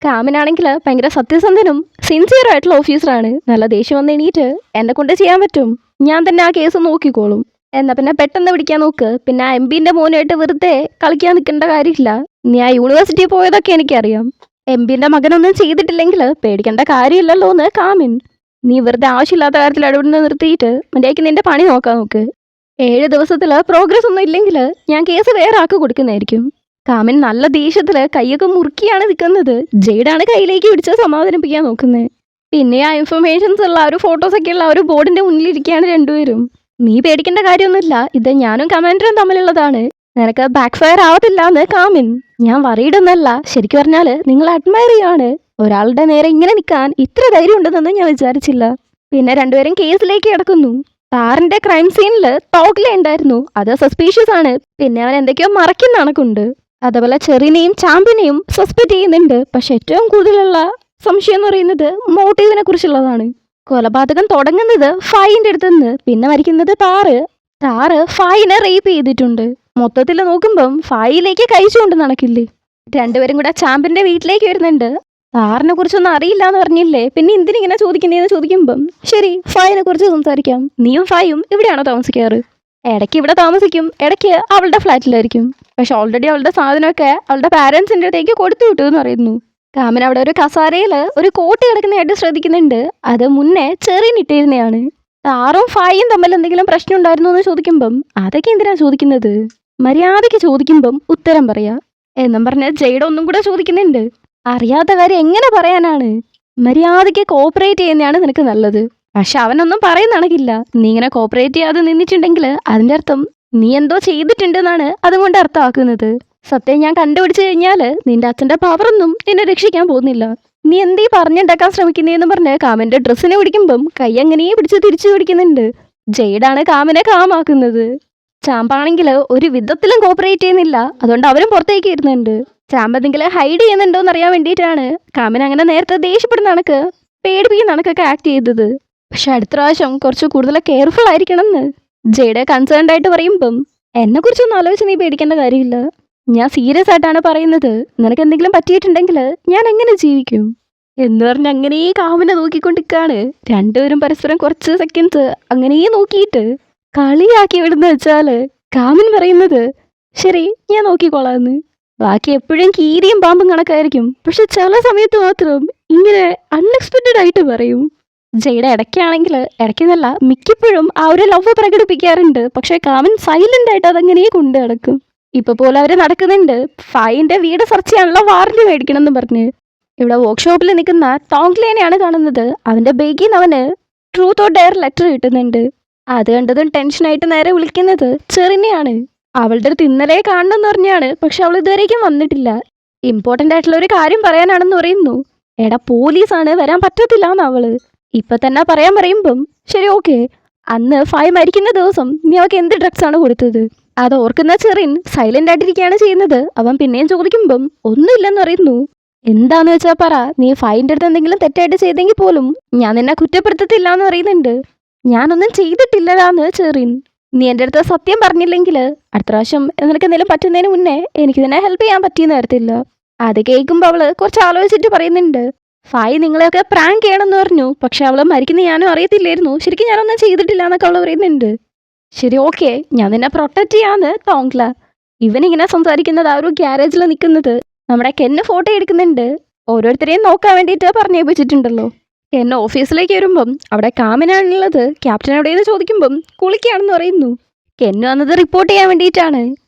S1: കാമിനാണെങ്കിൽ ഭയങ്കര സത്യസന്ധനും സിൻസിയർ ആയിട്ടുള്ള ഓഫീസറാണ്. നല്ല ദേഷ്യം വന്ന് എണീറ്റ് എന്നെ കൊണ്ട് ചെയ്യാൻ പറ്റും, ഞാൻ തന്നെ ആ കേസ് നോക്കിക്കോളും. എന്നാ പിന്നെ പെട്ടെന്ന് പിടിക്കാൻ നോക്ക്. പിന്നെ ആ MP-ന്റെ മോനായിട്ട് വെറുതെ കളിക്കാൻ നിൽക്കേണ്ട കാര്യമില്ല. നീ ആ യൂണിവേഴ്സിറ്റി പോയതൊക്കെ എനിക്കറിയാം. MP-ന്റെ മകനൊന്നും ചെയ്തിട്ടില്ലെങ്കിൽ പേടിക്കേണ്ട കാര്യമില്ലല്ലോ എന്ന് കാമിൻ. നീ വെറുതെ ആവശ്യമില്ലാത്ത കാര്യത്തിൽ ഇടപെടുന്ന നിർത്തിയിട്ട് മര്യാദയ്ക്ക് നിന്റെ പണി നോക്കാൻ നോക്ക്. 7 ദിവസത്തിൽ പ്രോഗ്രസ് ഒന്നും ഇല്ലെങ്കിൽ ഞാൻ കേസ് വേറെ ആക്കി കൊടുക്കുന്നതായിരിക്കും. കാമിൻ നല്ല ദേഷ്യത്തിൽ കൈയൊക്കെ മുറുക്കിയാണ് നിൽക്കുന്നത്. ജെയ്ഡാണ് കയ്യിലേക്ക് പിടിച്ച് സമാധാനിപ്പിക്കാൻ നോക്കുന്നത്. പിന്നെ ആ ഇൻഫർമേഷൻസ് ഉള്ള ഒരു ഫോട്ടോസൊക്കെ ഉള്ള ഒരു ബോർഡിന്റെ മുന്നിലിരിക്കുകയാണ് രണ്ടുപേരും. നീ പേടിക്കേണ്ട കാര്യമൊന്നുമില്ല, ഇത് ഞാനും കമാൻഡറും തമ്മിലുള്ളതാണ്. നിനക്ക് ബാക്ക് ഫയർ ആവത്തില്ല എന്ന് കാമിൻ. ഞാൻ വറീഡൊന്നല്ല, ശരിക്കും പറഞ്ഞാൽ നിങ്ങൾ അഡ്മയർ ചെയ്യാണ്. ഒരാളുടെ നേരെ ഇങ്ങനെ നിൽക്കാൻ ഇത്ര ധൈര്യം ഉണ്ടെന്നൊന്നും ഞാൻ വിചാരിച്ചില്ല. പിന്നെ രണ്ടുപേരും കേസിലേക്ക് കിടക്കുന്നു. താറിന്റെ ക്രൈം സീനിൽ ടോഗ്ലെ ഉണ്ടായിരുന്നു, അത് സസ്പീഷ്യസ് ആണ്. പിന്നെ അവൻ എന്തൊക്കെയോ മറക്കുന്ന കണക്കുണ്ട്. അതുപോലെ ചെറിനെയും ചാമ്പിനെയും സസ്പെക്ട് ചെയ്യുന്നുണ്ട്. പക്ഷെ ഏറ്റവും കൂടുതലുള്ള സംശയം എന്ന് പറയുന്നത് മോട്ടീവിനെ കുറിച്ചുള്ളതാണ്. കൊലപാതകം തുടങ്ങുന്നത് ഫൈൻ്റെ അടുത്തുനിന്ന്, പിന്നെ മരിക്കുന്നത് താറ് ഫൈനെ റേപ്പ് ചെയ്തിട്ടുണ്ട്. മൊത്തത്തിൽ നോക്കുമ്പം ഫൈയിലേക്ക് കഴിച്ചുകൊണ്ട് നടക്കില്ലേ. രണ്ടുപേരും കൂടെ ചാമ്പിന്റെ വീട്ടിലേക്ക് വരുന്നുണ്ട്. താറിനെ കുറിച്ചൊന്നും അറിയില്ല എന്ന് പറഞ്ഞില്ലേ, പിന്നെ എന്തിനിങ്ങനെ ചോദിക്കുന്നതെന്ന് ചോദിക്കുമ്പം, ശരി ഫൈനെ കുറിച്ച് സംസാരിക്കാം. നീയും ഫൈയും ഇവിടെയാണോ താമസിക്കാറ്? ഇടയ്ക്ക് ഇവിടെ താമസിക്കും, ഇടയ്ക്ക് അവളുടെ ഫ്ലാറ്റിലായിരിക്കും. പക്ഷെ ഓൾറെഡി അവളുടെ സാധനമൊക്കെ അവളുടെ പാരൻസിൻ്റെ അടുത്തേക്ക് കൊടുത്തു വിട്ടു എന്ന് പറയുന്നു. കാമിൻ അവിടെ ഒരു കസാരയിൽ ഒരു കോട്ട് കിടക്കുന്നതായിട്ട് ശ്രദ്ധിക്കുന്നുണ്ട്. അത് മുന്നേ ചെറിയിട്ടിരുന്നതാണ്. താറും ഫായും തമ്മിൽ എന്തെങ്കിലും പ്രശ്നം ഉണ്ടായിരുന്നു എന്ന് ചോദിക്കുമ്പം, അതൊക്കെ എന്തിനാ ചോദിക്കുന്നത്? മര്യാദയ്ക്ക് ചോദിക്കുമ്പം ഉത്തരം പറയാ എന്നും പറഞ്ഞ് ജെയ്ഡ് ഒന്നും കൂടെ ചോദിക്കുന്നുണ്ട്. അറിയാത്ത കാര്യം എങ്ങനെ പറയാനാണ്? മര്യാദയ്ക്ക് കോപ്പറേറ്റ് ചെയ്യുന്നതാണ് നിനക്ക് നല്ലത്. പക്ഷെ അവനൊന്നും പറയുന്ന കണക്കില്ല. നീ ഇങ്ങനെ കോപ്പറേറ്റ് ചെയ്യാതെ നിന്നിട്ടുണ്ടെങ്കിൽ അതിൻ്റെ അർത്ഥം നീ എന്തോ ചെയ്തിട്ടുണ്ടെന്നാണ് അതുകൊണ്ട് അർത്ഥമാക്കുന്നത്. സത്യം ഞാൻ കണ്ടുപിടിച്ചു കഴിഞ്ഞാൽ നിന്റെ അച്ഛൻ്റെ പവറൊന്നും നിന്നെ രക്ഷിക്കാൻ പോകുന്നില്ല. നീ എന്തീ പറഞ്ഞുണ്ടാക്കാൻ ശ്രമിക്കുന്നതെന്ന് പറഞ്ഞ് കാമിൻ്റെ ഡ്രസ്സിനെ പിടിക്കുമ്പം കൈ അങ്ങനെയേ പിടിച്ച് തിരിച്ചു പിടിക്കുന്നുണ്ട്. ജെയ്ഡാണ് കാമിനെ കാമാക്കുന്നത്. ചാമ്പാണെങ്കിൽ ഒരു വിധത്തിലും കോപ്പറേറ്റ് ചെയ്യുന്നില്ല. അതുകൊണ്ട് അവരും പുറത്തേക്ക് ഇരുന്നുണ്ട്. ചാമ്പ് എന്തെങ്കിലും ഹൈഡ് ചെയ്യുന്നുണ്ടോ എന്നറിയാൻ വേണ്ടിയിട്ടാണ് കാമിൻ അങ്ങനെ നേരത്തെ ദേഷ്യപ്പെടുന്ന കണക്ക് പേടിപ്പിക്കുന്ന കണക്കൊക്കെ ആക്ട് ചെയ്തത്. പക്ഷെ അടുത്ത പ്രാവശ്യം കുറച്ച് കൂടുതൽ കെയർഫുൾ ആയിരിക്കണം എന്ന് ജെയ്ഡ് കൺസേൺഡ് ആയിട്ട് പറയുമ്പം, എന്നെ കുറിച്ചൊന്നും ആലോചിച്ച് നീ പേടിക്കേണ്ട കാര്യമില്ല. ഞാൻ സീരിയസ് ആയിട്ടാണ് പറയുന്നത്. നിനക്ക് എന്തെങ്കിലും പറ്റിയിട്ടുണ്ടെങ്കിൽ ഞാൻ എങ്ങനെ ജീവിക്കും എന്ന് പറഞ്ഞ് അങ്ങനെ കാമിനെ നോക്കിക്കൊണ്ടിരിക്കുകയാണ്. രണ്ടുപേരും പരസ്പരം കുറച്ച് സെക്കൻഡ്സ് അങ്ങനെ നോക്കിയിട്ട് കളിയാക്കി വിടുന്ന വെച്ചാൽ കാമിൻ പറയുന്നത്, ശരി ഞാൻ നോക്കിക്കോളാന്ന്. ബാക്കി എപ്പോഴും കീരിയും പാമ്പും കണക്കായിരിക്കും. പക്ഷെ ചില സമയത്ത് മാത്രം ഇങ്ങനെ അൺഎക്സ്പെക്റ്റഡ് ആയിട്ട് പറയും. ജയുടെ ഇടയ്ക്കാണെങ്കിൽ ഇടയ്ക്കെന്നല്ല മിക്കപ്പോഴും ആ ഒരു ലവ് പ്രകടിപ്പിക്കാറുണ്ട്. പക്ഷെ കാമൻ സൈലന്റ് ആയിട്ട് അതങ്ങനെ കൊണ്ട് നടക്കും. ഇപ്പൊ പോലെ അവര് നടക്കുന്നുണ്ട്. ഫൈന്റെ വീട് സെർച്ച് ചെയ്യാനുള്ള വാറന്റ് മേടിക്കണം എന്ന് പറഞ്ഞ്. ഇവിടെ വർക്ക്ഷോപ്പിൽ നിൽക്കുന്ന ടോങ്ക്ലേനെയാണ് കാണുന്നത്. അവന്റെ ബേഗിൽ നിന്ന് അവന് ട്രൂത്ത് ഓർ ഡെയർ ലെറ്റർ കിട്ടുന്നുണ്ട്. അത് കണ്ടതും ടെൻഷനായിട്ട് നേരെ വിളിക്കുന്നത് ചെറിനെയാണ്. അവളുടെ അടുത്ത് ഇന്നലെ കാണണമെന്ന് പറഞ്ഞാണ്. പക്ഷെ അവൾ ഇതുവരേക്കും വന്നിട്ടില്ല. ഇമ്പോർട്ടന്റ് ആയിട്ടുള്ള ഒരു കാര്യം പറയാനാണെന്ന് പറയുന്നു. എടാ പോലീസാണ്, വരാൻ പറ്റത്തില്ല എന്ന് അവള് ഇപ്പൊ തന്നെ പറയാൻ പറയുമ്പം ശരി ഓക്കെ, അന്ന് ഫൈ മരിക്കുന്ന ദിവസം നീ അവൾക്ക് എന്ത് ഡ്രഗ്സ് ആണ് കൊടുത്തത്? അത് ഓർക്കുന്ന ചെറിൻ സൈലന്റ് ആയിട്ടിരിക്കുകയാണ് ചെയ്യുന്നത്. അവൻ പിന്നെയും ചോദിക്കുമ്പം ഒന്നുമില്ലെന്ന് പറയുന്നു. എന്താന്ന് വെച്ചാ പറ, നീ ഫൈൻ്റെ അടുത്ത് എന്തെങ്കിലും തെറ്റായിട്ട് ചെയ്തെങ്കിൽ പോലും ഞാൻ നിന്നെ കുറ്റപ്പെടുത്തത്തില്ല എന്ന് പറയുന്നുണ്ട്. ഞാനൊന്നും ചെയ്തിട്ടില്ലതാന്ന് ചെറിൻ. നീ എൻ്റെ അടുത്ത് സത്യം പറഞ്ഞില്ലെങ്കിൽ അടുത്ത പ്രാവശ്യം നിനക്ക് എന്തെങ്കിലും പറ്റുന്നതിന് മുന്നേ എനിക്ക് തന്നെ ഹെൽപ്പ് ചെയ്യാൻ പറ്റിയെന്ന് വരത്തില്ല. അത് കേൾക്കുമ്പോൾ അവള് കുറച്ച് ആലോചിച്ചിട്ട് പറയുന്നുണ്ട്, ഫൈ നിങ്ങളെയൊക്കെ പ്രാങ്ക് ചെയ്യണമെന്ന് പറഞ്ഞു. പക്ഷെ അവള് മരിക്കുന്ന ഞാനും അറിയത്തില്ലായിരുന്നു. ശരിക്കും ഞാനൊന്നും ചെയ്തിട്ടില്ല എന്നൊക്കെ അവള് പറയുന്നുണ്ട്. ശരി ഓക്കെ, ഞാൻ നിന്നെ പ്രൊട്ടക്ട് ചെയ്യാന്ന് ടോങ്ക്ല. ഇവനിങ്ങനെ സംസാരിക്കുന്നത് ആ ഒരു ഗ്യാരേജിൽ നിൽക്കുന്നത് നമ്മുടെ കെന്ന് ഫോട്ടോ എടുക്കുന്നുണ്ട്. ഓരോരുത്തരെയും നോക്കാൻ വേണ്ടിയിട്ട് പറഞ്ഞേൽപ്പിച്ചിട്ടുണ്ടല്ലോ. കെന്ന് ഓഫീസിലേക്ക് വരുമ്പം അവിടെ കാമിനാണുള്ളത്. ക്യാപ്റ്റൻ എവിടെയെന്ന് ചോദിക്കുമ്പം കുളിക്കുകയാണെന്ന് പറയുന്നു. കെന്ന് വന്നത് റിപ്പോർട്ട് ചെയ്യാൻ വേണ്ടിയിട്ടാണ്.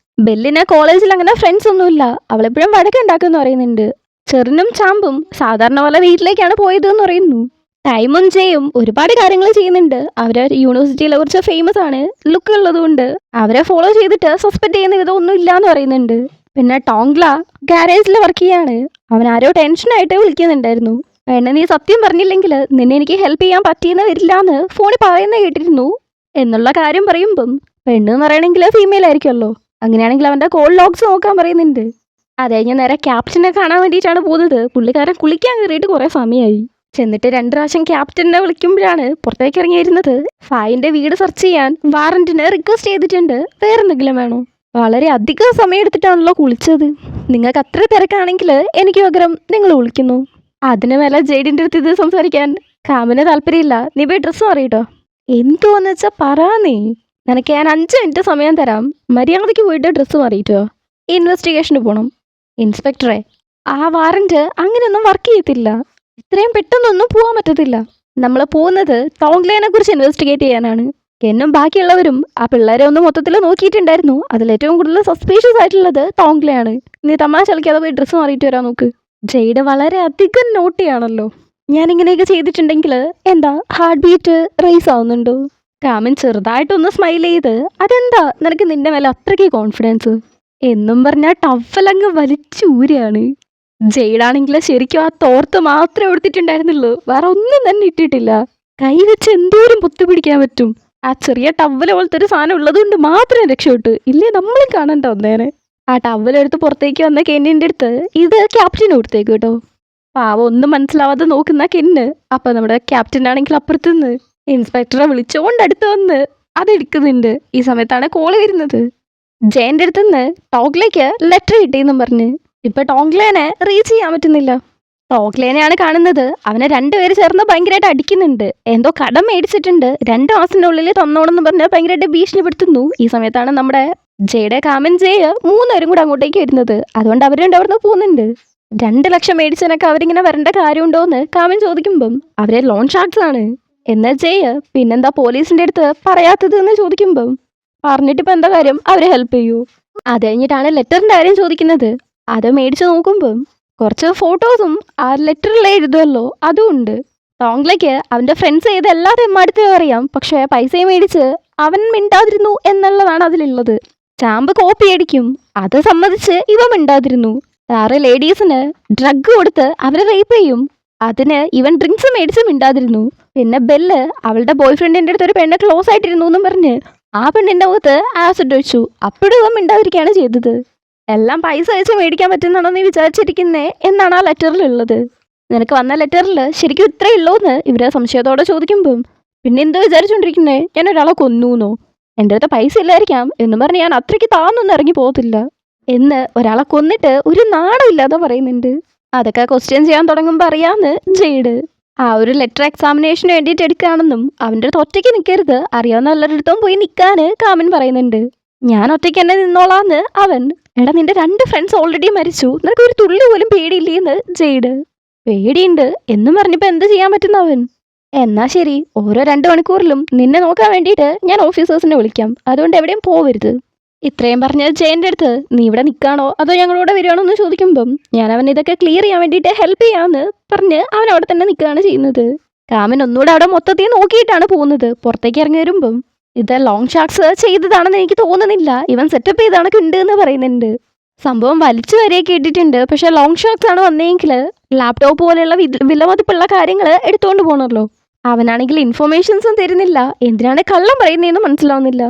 S1: ബെല്ലിന് കോളേജിൽ അങ്ങനെ ഫ്രണ്ട്സ് ഒന്നുമില്ല. അവളെപ്പോഴും വഴക്കുണ്ടാക്കുമെന്ന് പറയുന്നുണ്ട്. ചെറിനും ചാമ്പും സാധാരണ പോലെ വീട്ടിലേക്കാണ് പോയത് എന്ന് പറയുന്നു. ടൈമും ജയും ഒരുപാട് കാര്യങ്ങൾ ചെയ്യുന്നുണ്ട്. അവരെ യൂണിവേഴ്സിറ്റിയിലെ കുറിച്ച് ഫേമസ് ആണ്, ലുക്ക് ഉള്ളതുകൊണ്ട് അവരെ ഫോളോ ചെയ്തിട്ട് സസ്പെക്ട് ചെയ്യുന്ന വിധമൊന്നും ഇല്ല എന്ന് പറയുന്നുണ്ട്. പിന്നെ ടോങ്ക്ല ഗാരേജിൽ വർക്ക് ചെയ്യാണ്. അവൻ ആരോ ടെൻഷനായിട്ട് വിളിക്കുന്നുണ്ടായിരുന്നു. എന്നെ നീ സത്യം പറഞ്ഞില്ലെങ്കിൽ നിന്നെ എനിക്ക് ഹെൽപ്പ് ചെയ്യാൻ പറ്റിയെന്ന് വരില്ല എന്ന് ഫോണിൽ പറയുന്ന കേട്ടിരുന്നു എന്നുള്ള കാര്യം പറയുമ്പം പെണ്ണ് എന്ന് പറയണമെങ്കിൽ ഫീമെയിൽ ആയിരിക്കുമല്ലോ. അങ്ങനെയാണെങ്കിൽ അവൻ്റെ കോൾ ലോഗ്സ് നോക്കാൻ പറയുന്നുണ്ട്. അത് കഴിഞ്ഞ് നേരെ ക്യാപ്റ്റനെ കാണാൻ വേണ്ടിയിട്ടാണ് പോകുന്നത്. പുള്ളിക്കാരൻ കുളിക്കാൻ കയറിയിട്ട് കുറേ സമയമായി. ചെന്നിട്ട് 2 പ്രാവശ്യം ക്യാപ്റ്റനെ വിളിക്കുമ്പോഴാണ് പുറത്തേക്ക് ഇറങ്ങി വരുന്നത്. ഫൈൻ്റെ വീട് സെർച്ച് ചെയ്യാൻ വാറന്റിന് റിക്വസ്റ്റ് ചെയ്തിട്ടുണ്ട്. വേറെന്തെങ്കിലും വേണോ? വളരെ അധികം സമയം എടുത്തിട്ടാണല്ലോ കുളിച്ചത്. നിങ്ങൾക്ക് അത്ര തിരക്കാണെങ്കിൽ എനിക്ക് പകരം നിങ്ങൾ വിളിക്കുന്നു. അതിന് മേലെ ജെയ്ഡിൻ്റെ അടുത്ത് ഇത് സംസാരിക്കാൻ കാമിന് താല്പര്യമില്ല. നീ പോയി ഡ്രസ്സ് മാറിയിട്ടോ. എന്തുവെന്ന് വെച്ചാൽ പറ നീ. നിനക്ക് ഞാൻ 5 മിനിറ്റ് സമയം തരാം. മര്യാദയ്ക്ക് പോയിട്ട് ഡ്രസ്സ് മാറിയിട്ടോ. ഇൻവെസ്റ്റിഗേഷന് പോകണം. ഇൻസ്പെക്ടറെ, ആ വാറന്റ് അങ്ങനെയൊന്നും വർക്ക് ചെയ്യത്തില്ല. ഇത്രയും പെട്ടെന്നൊന്നും പോകാൻ പറ്റത്തില്ല. നമ്മൾ പോകുന്നത് ടോങ്ക്ലേനെ കുറിച്ച് ഇൻവെസ്റ്റിഗേറ്റ് ചെയ്യാനാണ്. എന്നും ബാക്കിയുള്ളവരും ആ പിള്ളേരെ ഒന്ന് മൊത്തത്തിൽ നോക്കിയിട്ടുണ്ടായിരുന്നു. അതിലേറ്റവും കൂടുതൽ സസ്പീഷ്യസ് ആയിട്ടുള്ളത് ടോങ്ക്ലെയാണ്. നീ തമാശ കളിക്കാതെ പോയി ഡ്രസ്സ് മാറിയിട്ട് വരാൻ നോക്ക്. ജെയ്ഡ് വളരെ അധികം നോട്ടിയാണല്ലോ. ഞാൻ ഇങ്ങനെയൊക്കെ ചെയ്തിട്ടുണ്ടെങ്കിൽ എന്താ ഹാർട്ട് ബീറ്റ് റേസ് ആവുന്നുണ്ടോ? കാമൻ ചെറുതായിട്ടൊന്ന് സ്മൈൽ ചെയ്ത്, അതെന്താ നിനക്ക് നിന്റെ മേലെ അത്രയ്ക്ക് കോൺഫിഡൻസ് എന്നും പറഞ്ഞാൽ ടവലങ്ങ് വലിച്ചൂരാണ്. ജെയ്ഡാണെങ്കിൽ ശരിക്കും ആ തോർത്ത് മാത്രമേ എടുത്തിട്ടുണ്ടായിരുന്നുള്ളൂ. വേറെ ഒന്നും തന്നെ ഇട്ടിട്ടില്ല. കൈ വെച്ച് എന്തോരം പൊത്തു പിടിക്കാൻ പറ്റും. ആ ചെറിയ ടവല് പോലത്തെ ഒരു സാധനം ഉള്ളതുകൊണ്ട് മാത്രം രക്ഷപ്പെട്ടു. ഇല്ലേ നമ്മളും കാണണ്ട ഒന്നേനെ. ആ ടവലെടുത്ത് പുറത്തേക്ക് വന്ന കെന്നിൻ്റെ അടുത്ത് ഇത് ക്യാപ്റ്റന് കൊടുത്തേക്ക് കേട്ടോ. പാവം ഒന്നും മനസ്സിലാവാതെ നോക്കുന്ന കെന്ന്. അപ്പം നമ്മുടെ ക്യാപ്റ്റൻ ആണെങ്കിൽ അപ്പുറത്തുനിന്ന് ഇൻസ്പെക്ടറെ വിളിച്ചോണ്ട് അടുത്ത് വന്ന് അതെടുക്കുന്നുണ്ട്. ഈ സമയത്താണ് കോള് വരുന്നത്. ജയൻ്റെ അടുത്തുനിന്ന് ടോങ്ക്ലേക്ക് ലെറ്റർ കിട്ടിയെന്നും പറഞ്ഞ്. ഇപ്പൊ ടോങ്ക്ലേനെ റീച്ച് ചെയ്യാൻ പറ്റുന്നില്ല. ടോങ്ക്ലേനെയാണ് കാണുന്നത്. അവനെ 2 പേര് ചേർന്ന് ഭയങ്കരമായിട്ട് അടിക്കുന്നുണ്ട്. എന്തോ കടം മേടിച്ചിട്ടുണ്ട്, 2 മാസത്തിൻ്റെ ഉള്ളിൽ തന്നോണെന്ന് പറഞ്ഞ് ഭയങ്കരമായിട്ട് ഭീഷണിപ്പെടുത്തുന്നു. ഈ സമയത്താണ് നമ്മുടെ ജയുടെ കാമൻ ജയ 3 പേരും കൂടെ അങ്ങോട്ടേക്ക് വരുന്നത്. അതുകൊണ്ട് അവരുണ്ട് അവിടുന്ന് പോകുന്നുണ്ട്. 2 ലക്ഷം മേടിച്ചതിനൊക്കെ അവരിങ്ങനെ വരേണ്ട കാര്യമുണ്ടോ എന്ന് കാമൻ ചോദിക്കുമ്പം അവരെ ലോൺ ഷാർട്സ് ആണ്. എന്നാൽ ജയ പിന്നെന്താ പോലീസിന്റെ അടുത്ത് പറയാത്തത് എന്ന് ചോദിക്കുമ്പം പറഞ്ഞിട്ടിപ്പോൾ എന്താ കാര്യം, അവരെ ഹെൽപ്പ് ചെയ്യൂ. അത് കഴിഞ്ഞിട്ടാണ് ലെറ്ററിന്റെ കാര്യം ചോദിക്കുന്നത്. അത് മേടിച്ച് നോക്കുമ്പം കുറച്ച് ഫോട്ടോസും ആ ലെറ്ററിൽ എഴുതുമല്ലോ അതും ഉണ്ട്. ടോങ്ക്ലേക്ക് അവൻ്റെ ഫ്രണ്ട്സ് ചെയ്ത് എല്ലാ തെമ്മാടുത്തും അറിയാം. പക്ഷേ പൈസയും മേടിച്ച് അവൻ മിണ്ടാതിരുന്നു എന്നുള്ളതാണ് അതിലുള്ളത്. ചാമ്പ് കോപ്പി അടിക്കും, അത് സമ്മതിച്ച് ഇവ മിണ്ടാതിരുന്നു. 6 ലേഡീസിന് ഡ്രഗ് കൊടുത്ത് അവരെ റേപ്പ് ചെയ്യും, അതിന് ഇവൻ ഡ്രിങ്ക്സ് മേടിച്ച് മിണ്ടാതിരുന്നു. പിന്നെ ബെല്ല് അവളുടെ ബോയ് ഫ്രണ്ടിൻ്റെ അടുത്ത് ഒരു പെണ്ണ് ക്ലോസ് ആയിട്ടിരുന്നു എന്നും പറഞ്ഞ് ആ പെണ്ണിൻ്റെ മുഖത്ത് ആസിഡ് ഒഴിച്ചു. അപ്പോഴും ഇവൻ മിണ്ടാതിരിക്കുകയാണ് ചെയ്തത്. എല്ലാം പൈസ വെച്ച് മേടിക്കാൻ പറ്റുന്നാണോ നീ വിചാരിച്ചിരിക്കുന്നേ എന്നാണ് ആ ലെറ്ററിലുള്ളത്. നിനക്ക് വന്ന ലെറ്ററിൽ ശരിക്കും ഇത്രയേ ഉള്ളൂ എന്ന് ഇവരെ സംശയത്തോടെ ചോദിക്കുമ്പം പിന്നെ എന്തോ വിചാരിച്ചുകൊണ്ടിരിക്കുന്നേ, ഞാൻ ഒരാളെ കൊന്നൂന്നോ? എൻ്റെ അടുത്ത് പൈസ ഇല്ലായിരിക്കാം എന്ന് പറഞ്ഞ് ഞാൻ അത്രയ്ക്ക് താന്നൊന്നും ഇറങ്ങി പോകത്തില്ല എന്ന് ഒരാളെ കൊന്നിട്ട് ഒരു നാണമില്ലാതെ പറയുന്നുണ്ട്. അതൊക്കെ ക്വസ്റ്റ്യൻ ചെയ്യാൻ തുടങ്ങുമ്പോൾ അറിയാമെന്ന് ജെയ്ഡ്. ആ ഒരു ലെറ്റർ എക്സാമിനേഷന് വേണ്ടിയിട്ട് എടുക്കുകയാണെന്നും അവൻ്റെ അടുത്ത് ഒറ്റയ്ക്ക് നിൽക്കരുത്, അറിയാവുന്ന എല്ലാവരുടെ അടുത്തും പോയി നിൽക്കാൻ കാമൻ പറയുന്നുണ്ട്. ഞാൻ ഒറ്റയ്ക്ക് തന്നെ നിന്നോളാന്ന് അവൻ. എടാ നിന്റെ 2 ഫ്രണ്ട്സ് ഓൾറെഡി മരിച്ചു, നിനക്ക് ഒരു തുള്ളി പോലും പേടിയില്ലേന്ന് ജെയ്ഡ്. പേടിയുണ്ട് എന്നും പറഞ്ഞപ്പോൾ എന്ത് ചെയ്യാൻ പറ്റുന്ന അവൻ. എന്നാ ശരി, ഓരോ 2 മണിക്കൂറിലും നിന്നെ നോക്കാൻ വേണ്ടിയിട്ട് ഞാൻ ഓഫീസേഴ്സിനെ വിളിക്കാം, അതുകൊണ്ട് എവിടെയും പോവരുത്. ഇത്രയും പറഞ്ഞ് ജയന്റെ അടുത്ത് നീ ഇവിടെ നിൽക്കാണോ അതോ ഞങ്ങളോട് വരികയാണോ എന്ന് ചോദിക്കുമ്പം ഞാൻ അവൻ ഇതൊക്കെ ക്ലിയർ ചെയ്യാൻ വേണ്ടിയിട്ട് ഹെൽപ്പ് ചെയ്യാമെന്ന് പറഞ്ഞ് അവൻ അവിടെ തന്നെ നിൽക്കുകയാണ് ചെയ്യുന്നത്. കാമൻ ഒന്നുകൂടെ അവിടെ മൊത്തത്തിൽ നോക്കിയിട്ടാണ് പോകുന്നത്. പുറത്തേക്ക് ഇറങ്ങി വരുമ്പം ഇത് ലോങ് ഷാക്സ് ചെയ്തതാണെന്ന് എനിക്ക് തോന്നുന്നില്ല, ഇവൻ സെറ്റപ്പ് ചെയ്താണ് ഉണ്ട് എന്ന് പറയുന്നുണ്ട്. സംഭവം വലിച്ചു വരെയൊക്കെ ഇട്ടിട്ടുണ്ട്, പക്ഷെ ലോങ് ഷാക്സ് ആണ് വന്നെങ്കിൽ ലാപ്ടോപ്പ് പോലെയുള്ള വിലമതിപ്പുള്ള കാര്യങ്ങൾ എടുത്തുകൊണ്ട് പോകണമല്ലോ. അവനാണെങ്കിൽ ഇൻഫർമേഷൻസും തരുന്നില്ല, എന്തിനാണ് കള്ളം പറയുന്നതെന്ന് മനസ്സിലാവുന്നില്ല.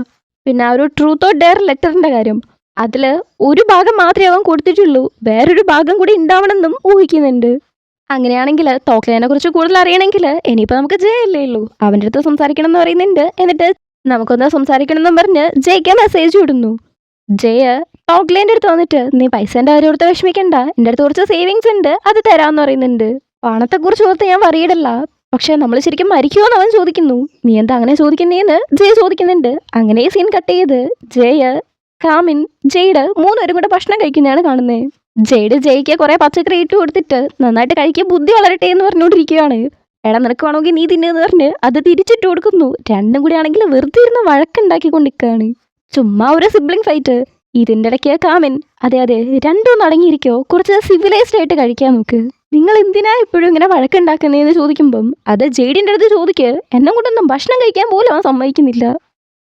S1: പിന്നെ ആ ഒരു ട്രൂത്ത് ഓർ ഡെയർ ലെറ്ററിന്റെ കാര്യം, അതിൽ ഒരു ഭാഗം മാത്രമേ അവൻ കൊടുത്തിട്ടുള്ളൂ, വേറൊരു ഭാഗം കൂടി ഉണ്ടാവണമെന്നും ഊഹിക്കുന്നുണ്ട്. അങ്ങനെയാണെങ്കിൽ തോക്ലേനെ കുറിച്ച് കൂടുതൽ അറിയണമെങ്കിൽ ഇനിയിപ്പോൾ നമുക്ക് ജയല്ലേ ഉള്ളൂ, അവൻ്റെ അടുത്ത് സംസാരിക്കണം എന്ന് പറയുന്നുണ്ട്. എന്നിട്ട് നമുക്കൊന്ന് സംസാരിക്കണം എന്നും പറഞ്ഞ് ജയ്ക്ക് മെസ്സേജ് വിടുന്നു. ജയ ടോക്ലേൻ്റെ അടുത്ത് വന്നിട്ട് നീ പൈസേൻ്റെ കാര്യം ഓർത്ത് വിഷമിക്കണ്ട, എൻ്റെ അടുത്ത് കുറച്ച് സേവിങ്സ് ഉണ്ട്, അത് തരാമെന്ന് പറയുന്നുണ്ട്. പണത്തെക്കുറിച്ച് ഓർത്ത് ഞാൻ വറിയിടല്ല, പക്ഷെ നമ്മൾ ശരിക്കും മരിക്കുമോ എന്ന് അവൻ ചോദിക്കുന്നു. നീ എന്താ അങ്ങനെ ചോദിക്കുന്നേന്ന് ജയ ചോദിക്കുന്നുണ്ട്. അങ്ങനെ സീൻ കട്ട് ചെയ്ത് ജയ, കാമിൻ, ജെയ്ഡ് 3 പേരും കൂടെ ഭക്ഷണം കഴിക്കുന്നതാണ് കാണുന്നത്. ജെയ്ഡ് ജയ്ക്ക് കുറെ പച്ചക്കറി ഇട്ട് കൊടുത്തിട്ട് നന്നായിട്ട് കഴിക്കുക, ബുദ്ധി വളരട്ടെ എന്ന് പറഞ്ഞുകൊണ്ടിരിക്കുകയാണ്. എടാ നിനക്ക് വേണമെങ്കിൽ നീ തിന്നെന്ന് പറഞ്ഞ് അത് തിരിച്ചിട്ട് കൊടുക്കുന്നു. രണ്ടും കൂടി ആണെങ്കിൽ വെറുതെ ഇരുന്ന് വഴക്കുണ്ടാക്കിക്കൊണ്ടിരിക്കുകയാണ്. ചുമ്മാ ഒരു സിബ്ലിംഗ് ഫൈറ്റ്. ഇതിൻ്റെ ഇടയ്ക്ക് കാമിൻ അതെ അതെ രണ്ടും അടങ്ങിയിരിക്കോ, കുറച്ച് സിവിലൈസ്ഡ് ആയിട്ട് കഴിക്കാൻ നോക്ക്, നിങ്ങൾ എന്തിനാ ഇപ്പോഴും ഇങ്ങനെ വഴക്കുണ്ടാക്കുന്നതെന്ന് ചോദിക്കുമ്പം അത് ജെയ്ഡിൻ്റെ അടുത്ത് ചോദിക്ക്, എന്നെ കൊണ്ടൊന്നും ഭക്ഷണം കഴിക്കാൻ പോലും അവൻ സമ്മതിക്കുന്നില്ല.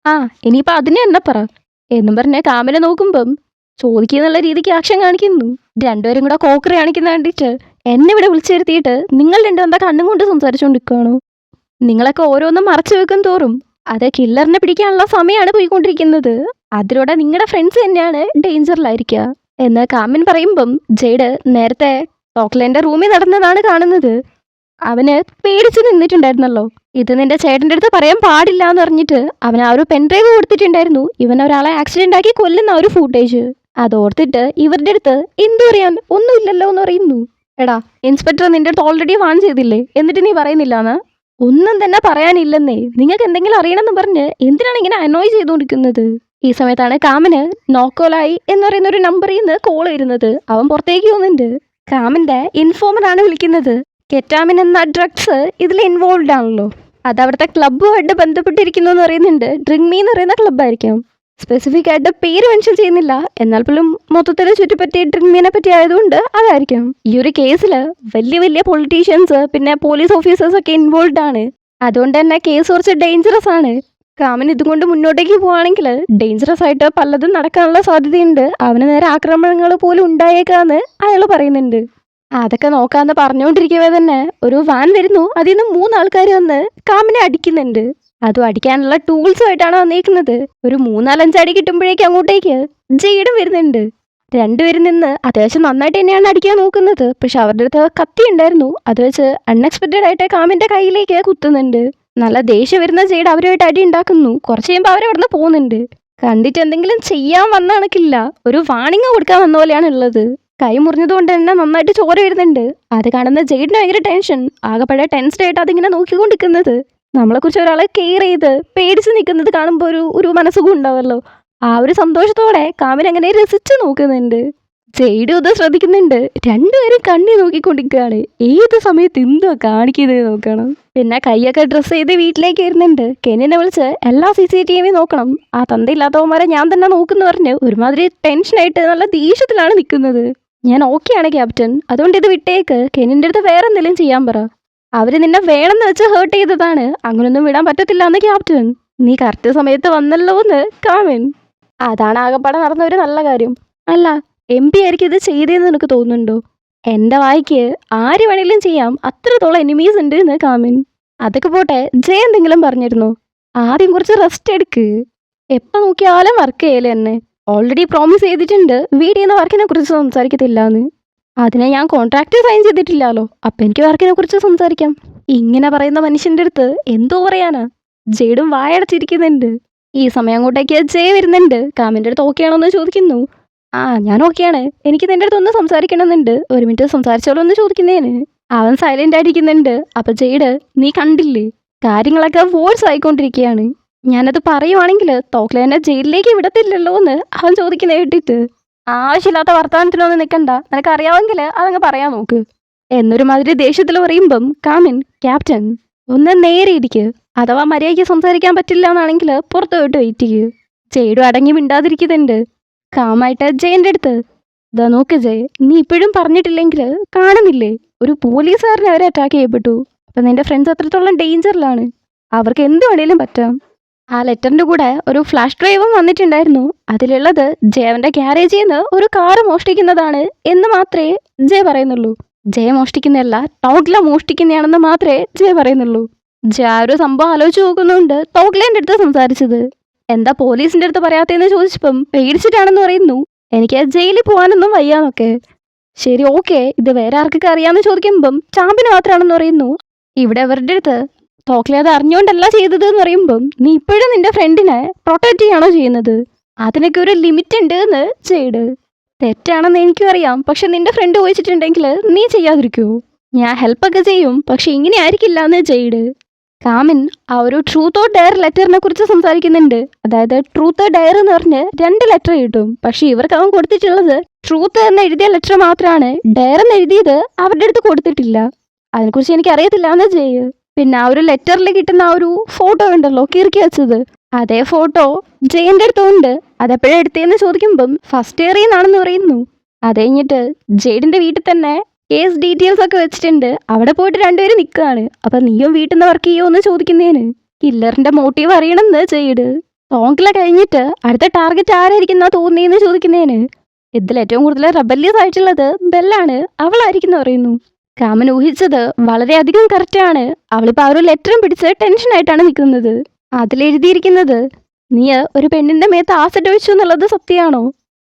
S1: ആ ഇനിയിപ്പോൾ അതിനെ എന്നെ പറ എന്നും പറഞ്ഞ് കാമിനെ നോക്കുമ്പം ചോദിക്കുന്നുള്ള രീതിക്ക് ആക്ഷൻ കാണിക്കുന്നു. രണ്ടുപേരും കൂടെ കോക്കറി കാണിക്കുന്ന കണ്ടിട്ട് എന്നെ ഇവിടെ വിളിച്ചു വരുത്തിയിട്ട് നിങ്ങൾ രണ്ടും എന്താ കണ്ണും കൊണ്ട് സംസാരിച്ചുകൊണ്ടിരിക്കുകയാണോ? നിങ്ങളൊക്കെ ഓരോന്നും മറച്ചു വെക്കും തോറും അത് കില്ലറിനെ പിടിക്കാനുള്ള സമയമാണ് പോയിക്കൊണ്ടിരിക്കുന്നത്. അതിലൂടെ നിങ്ങളുടെ ഫ്രണ്ട്സ് തന്നെയാണ് ഡേഞ്ചറിലായിരിക്കുക എന്ന് കാമിൻ പറയുമ്പം ജെയ്ഡ് നേരത്തെ ടോക്ലേൻ്റെ റൂമിൽ നടന്നതാണ് കാണുന്നത്. അവന് പേടിച്ച് നിന്നിട്ടുണ്ടായിരുന്നല്ലോ. ഇത് നിന്റെ ചേട്ടൻ്റെ അടുത്ത് പറയാൻ പാടില്ല എന്ന് പറഞ്ഞിട്ട് അവൻ ആ ഒരു പെൻഡ്രൈവ് കൊടുത്തിട്ടുണ്ടായിരുന്നു, ഇവൻ ഒരാളെ ആക്സിഡന്റ് ആക്കി കൊല്ലുന്ന ഒരു ഫൂട്ടേജ്. അതോർത്തിട്ട് ഇവരുടെ അടുത്ത് എന്തു പറയാൻ ഒന്നുമില്ലല്ലോ എന്ന് പറയുന്നു. എടാ ഇൻസ്പെക്ടർ നിന്റെ അടുത്ത് ഓൾറെഡി വാൺ ചെയ്തില്ലേ, എന്നിട്ട് നീ പറയുന്നില്ലാന്ന്? ഒന്നും തന്നെ പറയാനില്ലെന്നേ, നിങ്ങൾക്ക് എന്തെങ്കിലും അറിയണമെന്ന് പറഞ്ഞ് എന്തിനാണ് ഇങ്ങനെ അനോയ് ചെയ്തുകൊണ്ടിരിക്കുന്നത്? ഈ സമയത്താണ് കാമിന് നോക്കോലായി എന്ന് പറയുന്ന ഒരു നമ്പറിൽ നിന്ന് കോൾ വരുന്നത്. അവൻ പുറത്തേക്ക് പോകുന്നുണ്ട്. കാമിന്റെ ഇൻഫോമർ ആണ് വിളിക്കുന്നത്. കെറ്റാമിൻ എന്ന ഡ്രഗ്സ് ഇതിൽ ഇൻവോൾവ് ആണല്ലോ, അത് അവിടുത്തെ ക്ലബ്ബുമായിട്ട് ബന്ധപ്പെട്ടിരിക്കുന്നു എന്ന് പറയുന്നുണ്ട്. ഡ്രിങ്ക് മീ എന്ന് പറയുന്ന ക്ലബ്ബായിരിക്കും. സ്പെസിഫിക് ആയിട്ട് പേര് മെൻഷൻ ചെയ്യുന്നില്ല, എന്നാൽ പോലും മൊത്തത്തിൽ ചുറ്റിപ്പറ്റി ഡ്രിങ്ക് മീനെ പറ്റി ആയതുകൊണ്ട് അതായിരിക്കും. ഈ ഒരു കേസിൽ വലിയ വലിയ പൊളിറ്റീഷ്യൻസ് പിന്നെ പോലീസ് ഓഫീസേഴ്സ് ഒക്കെ ഇൻവോൾവ് ആണ്. അതുകൊണ്ട് തന്നെ കേസ് കുറച്ച് ഡേഞ്ചറസ് ആണ്. കാമൻ ഇതുകൊണ്ട് മുന്നോട്ടേക്ക് പോവുകയാണെങ്കിൽ ഡേഞ്ചറസ് ആയിട്ട് പലതും നടക്കാനുള്ള സാധ്യതയുണ്ട്. അവന് നേരെ ആക്രമണങ്ങൾ പോലും ഉണ്ടായേക്കാന്ന് അയാൾ പറയുന്നുണ്ട്. അതൊക്കെ നോക്കാന്ന് പറഞ്ഞുകൊണ്ടിരിക്കവേ തന്നെ ഒരു വാൻ വരുന്നു. അതിൽ നിന്ന് 3 ആൾക്കാർ വന്ന് കാമിനെ അടിക്കുന്നുണ്ട്. അതും അടിക്കാനുള്ള ടൂൾസുമായിട്ടാണ് വന്നേക്കുന്നത്. ഒരു 3-4-5 അടി കിട്ടുമ്പോഴേക്കും അങ്ങോട്ടേക്ക് ജെയ്ഡും വരുന്നുണ്ട്. രണ്ടുപേരും നിന്ന് അത്യാവശ്യം നന്നായിട്ട് തന്നെയാണ് അടിക്കാൻ നോക്കുന്നത്. പക്ഷെ അവരുടെ അടുത്ത് കത്തി ഉണ്ടായിരുന്നു, അത് വെച്ച് അൺഎക്സ്പെക്റ്റഡ് ആയിട്ട് കാമിന്റെ കയ്യിലേക്ക് കുത്തുന്നുണ്ട്. നല്ല ദേഷ്യം വരുന്ന ജെയ്ഡ് അവരുമായിട്ട് അടി ഉണ്ടാക്കുന്നു. കുറച്ച് കഴിയുമ്പോൾ അവരവിടുന്ന് പോകുന്നുണ്ട്. കണ്ടിട്ട് എന്തെങ്കിലും ചെയ്യാൻ വന്ന കണക്കില്ല, ഒരു വാണിംഗ് കൊടുക്കാൻ വന്ന പോലെയാണ് ഉള്ളത്. കൈ മുറിഞ്ഞതുകൊണ്ട് തന്നെ നന്നായിട്ട് ചോര വരുന്നുണ്ട്. അത് കാണുന്ന ജെയ്ഡിന് ഭയങ്കര ടെൻഷൻ, ആകെപ്പാടെ ടെൻസ്ഡ് ആയിട്ട് അതിങ്ങനെ നോക്കിക്കൊണ്ടിരിക്കുന്നത്. നമ്മളെക്കുറിച്ച് ഒരാളെ കെയർ ചെയ്ത് പേടിച്ച് നിൽക്കുന്നത് കാണുമ്പോൾ ഒരു മനസ്സുഖം ഉണ്ടാവുമല്ലോ. ആ ഒരു സന്തോഷത്തോടെ കാമിൻ അങ്ങനെ രസിച്ച് നോക്കുന്നുണ്ട്. ജെയ്ഡും ഇത് ശ്രദ്ധിക്കുന്നുണ്ട്. രണ്ടുപേരും കണ്ണി നോക്കിക്കൊണ്ടിരിക്കുകയാണ്. ഏത് സമയത്ത് എന്തോ കാണിക്കുന്നത് നോക്കണം. പിന്നെ കൈയൊക്കെ ഡ്രസ്സ് ചെയ്ത് വീട്ടിലേക്ക് വരുന്നുണ്ട്. കെനിനെ വിളിച്ച് എല്ലാ CCTV നോക്കണം, ആ തന്തയില്ലാത്തവന്മാരെ ഞാൻ തന്നെ നോക്കുന്നു പറഞ്ഞ് ഒരുമാതിരി ടെൻഷനായിട്ട് നല്ല ദേഷ്യത്തിലാണ് നിൽക്കുന്നത്. ഞാൻ ഓക്കെയാണ് ക്യാപ്റ്റൻ, അതുകൊണ്ട് ഇത് വിട്ടേക്ക്, കെനിൻ്റെ അടുത്ത് വേറെ എന്തെങ്കിലും ചെയ്യാൻ പറ. അവർ നിന്നെ വേണമെന്ന് വെച്ച് ഹേർട്ട് ചെയ്തതാണ്, അങ്ങനൊന്നും വിടാൻ പറ്റത്തില്ല എന്ന് ക്യാപ്റ്റൻ. നീ കറക്റ്റ് സമയത്ത് വന്നല്ലോ എന്ന് കാമിൻ. അതാണ് ആകെപ്പാടെ നടന്ന ഒരു നല്ല കാര്യം. അല്ല MP ആയിരിക്കും ഇത് ചെയ്തതെന്ന് നിനക്ക് തോന്നുന്നുണ്ടോ? എൻ്റെ വായിക്ക് ആര് വേണമെങ്കിലും ചെയ്യാം, അത്രത്തോളം എനിമീസ് ഉണ്ട് എന്ന് കാമിൻ. അതൊക്കെ പോട്ടെ, ജയ എന്തെങ്കിലും പറഞ്ഞിരുന്നോ? ആദ്യം കുറച്ച് റെസ്റ്റ് എടുക്ക്. എപ്പോൾ നോക്കിയാലും വർക്ക് ചെയ്യല്ലേ എന്നെ. ഓൾറെഡി പ്രോമിസ് ചെയ്തിട്ടുണ്ട് വീട് ചെയ്യുന്ന വർക്കിനെ കുറിച്ച് സംസാരിക്കത്തില്ല എന്ന്. അതിനെ ഞാൻ കോൺട്രാക്റ്റ് സൈൻ ചെയ്തിട്ടില്ലല്ലോ, അപ്പം എനിക്ക് വർക്കിനെ കുറിച്ച് സംസാരിക്കാം. ഇങ്ങനെ പറയുന്ന മനുഷ്യൻ്റെ അടുത്ത് എന്തോ പറയാനാ? ജെയ്ഡും വായടച്ചിരിക്കുന്നുണ്ട്. ഈ സമയം അങ്ങോട്ടേക്ക് ജയ വരുന്നുണ്ട്. കാമിൻ്റെ അടുത്ത് ഓക്കെ ആണോ എന്ന് ചോദിക്കുന്നു. ആ ഞാൻ ഓക്കെയാണ്, എനിക്ക് നിൻ്റെ അടുത്ത് ഒന്ന് സംസാരിക്കണമെന്നുണ്ട്, 1 മിനിറ്റ് സംസാരിച്ചോളൂ എന്ന് ചോദിക്കുന്നതിന്. അവൻ സൈലൻ്റ് ആയിരിക്കുന്നുണ്ട്. അപ്പം ജെയ്ഡ് നീ കണ്ടില്ലേ, കാര്യങ്ങളൊക്കെ വോഴ്സ് ആയിക്കൊണ്ടിരിക്കുകയാണ്. ഞാനത് പറയുവാണെങ്കിൽ തോക്ലേനെ ജയിലിലേക്ക് വിടത്തില്ലല്ലോ എന്ന് അവൻ ചോദിക്കുന്ന കേട്ടിട്ട് ആവശ്യമില്ലാത്ത വർത്തമാനത്തിനൊന്നും നിൽക്കണ്ട, നിനക്ക് അറിയാമെങ്കിൽ അതങ്ങ് പറയാൻ നോക്ക് എന്നൊരു മാതിരി ദേഷ്യത്തിൽ പറയുമ്പം കാമിൻ ക്യാപ്റ്റൻ ഒന്ന് നേരെ ഇരിക്ക്. അഥവാ മര്യാദയ്ക്ക് സംസാരിക്കാൻ പറ്റില്ല എന്നാണെങ്കിൽ പുറത്ത് പോയിട്ട് വെയിറ്റ് ചെയ്യ്. ജയ്ഡും അടങ്ങി മിണ്ടാതിരിക്കുന്നുണ്ട്. കാമായിട്ട് ജയന്റെ അടുത്ത്, ഇതാ നോക്ക് ജയ്, നീ ഇപ്പോഴും പറഞ്ഞിട്ടില്ലെങ്കിൽ കാണുന്നില്ലേ, ഒരു പോലീസുകാരനെ അവരെ അറ്റാക്ക് ചെയ്യപ്പെട്ടു. അപ്പം നിന്റെ ഫ്രണ്ട്സ് അത്രത്തോളം ഡേഞ്ചറിലാണ്. അവർക്ക് എന്ത് വേണേലും പറ്റാം. ആ ലെറ്ററിന്റെ കൂടെ ഒരു ഫ്ലാഷ് ഡ്രൈവും വന്നിട്ടുണ്ടായിരുന്നു. അതിലുള്ളത് ജയവന്റെ ഗ്യാരേജിൽ നിന്ന് ഒരു കാറ് മോഷ്ടിക്കുന്നതാണ് എന്ന് മാത്രമേ ജയ പറയുന്നുള്ളൂ. ജയ മോഷ്ടിക്കുന്നതല്ല, ടോഗ്ല മോഷ്ടിക്കുന്നതാണെന്ന് മാത്രമേ ജയ പറയുന്നുള്ളൂ. ജയ ആ ഒരു സംഭവം ആലോചിച്ച് നോക്കുന്നുണ്ട് ടോഗ്ലേന്റെ അടുത്ത് സംസാരിച്ചത്. എന്താ പോലീസിന്റെ അടുത്ത് പറയാത്തതെന്ന് ചോദിച്ചപ്പം പേടിച്ചിട്ടാണെന്ന് പറയുന്നു. എനിക്ക് ജയിലിൽ പോകാനൊന്നും വയ്യാന്നൊക്കെ. ശരി, ഓക്കെ, ഇത് വേറെ ആർക്കൊക്കെ അറിയാമെന്ന് ചോദിക്കുമ്പം ചാമ്പിന് മാത്രമാണെന്ന് പറയുന്നു. ഇവിടെ അവരുടെ അടുത്ത് ടോക്ലി അത് അറിഞ്ഞുകൊണ്ടല്ല ചെയ്തത് എന്ന് പറയുമ്പം നീ ഇപ്പോഴും നിന്റെ ഫ്രണ്ടിനെ പ്രൊട്ടക്റ്റ് ചെയ്യാണോ ചെയ്യുന്നത്? അതിനൊക്കെ ഒരു ലിമിറ്റ് ഉണ്ട് എന്ന് ചെയ്ത്. തെറ്റാണെന്ന് എനിക്കും അറിയാം, പക്ഷെ നിന്റെ ഫ്രണ്ട് ചോദിച്ചിട്ടുണ്ടെങ്കിൽ നീ ചെയ്യാതിരിക്കുമോ? ഞാൻ ഹെൽപ്പൊക്കെ ചെയ്യും, പക്ഷെ ഇങ്ങനെ ആയിരിക്കില്ല എന്ന് ചെയ്ത്. കാമിൻ ആ ഒരു ട്രൂത്ത് ഓർ ഡയർ ലെറ്ററിനെ കുറിച്ച് സംസാരിക്കുന്നുണ്ട്. അതായത് ട്രൂത്ത് ഡയർ എന്ന് പറഞ്ഞ് 2 ലെറ്റർ കിട്ടും. പക്ഷെ ഇവർക്ക് അവൻ കൊടുത്തിട്ടുള്ളത് ട്രൂത്ത് എന്ന് എഴുതിയ ലെറ്റർ മാത്രമാണ്. ഡയർ എന്ന് എഴുതിയത് അവരുടെ അടുത്ത് കൊടുത്തിട്ടില്ല. അതിനെക്കുറിച്ച് എനിക്ക് അറിയത്തില്ല എന്ന് ചെയ്യ്. പിന്നെ ആ ഒരു ലെറ്ററിൽ കിട്ടുന്ന ആ ഒരു ഫോട്ടോ ഉണ്ടല്ലോ കിറുക്കി വെച്ചത്, അതേ ഫോട്ടോ ജയന്റെ അടുത്തും ഉണ്ട്. അതെപ്പോഴാണ് എടുത്തതെന്ന് ചോദിക്കുമ്പം ഫസ്റ്റ് ഇയറിൽ നിന്നാണെന്ന് പറയുന്നു. അത് കഴിഞ്ഞിട്ട് ജെയ്ഡിന്റെ വീട്ടിൽ തന്നെ കേസ് ഡീറ്റെയിൽസ് ഒക്കെ വെച്ചിട്ടുണ്ട്. അവിടെ പോയിട്ട് രണ്ടുപേരും നിൽക്കുകയാണ്. അപ്പം നീയും വീട്ടിൽ നിന്ന് വർക്ക് ചെയ്യുമോ എന്ന് ചോദിക്കുന്നതിന് കില്ലറിന്റെ മോട്ടീവ് അറിയണമെന്ന് ജെയ്ഡ്. ടോങ്കില കഴിഞ്ഞിട്ട് അടുത്ത ടാർഗറ്റ് ആരായിരിക്കുന്ന തോന്നിയെന്ന് ചോദിക്കുന്നതിന് ഇതിൽ ഏറ്റവും കൂടുതൽ റബല്യസ് ആയിട്ടുള്ളത് ബെല്ലാണ്, അവളായിരിക്കും പറയുന്നു. കാമൻ ഊഹിച്ചത് വളരെയധികം കറക്റ്റാണ്. അവളിപ്പോൾ ആ ഒരു ലെറ്ററും പിടിച്ച് ടെൻഷനായിട്ടാണ് നിൽക്കുന്നത്. അതിലെഴുതിയിരിക്കുന്നത്, നീ ഒരു പെണ്ണിന്റെ മേത്ത് ആസിഡ് ഒഴിച്ചു എന്നുള്ളത് സത്യമാണോ?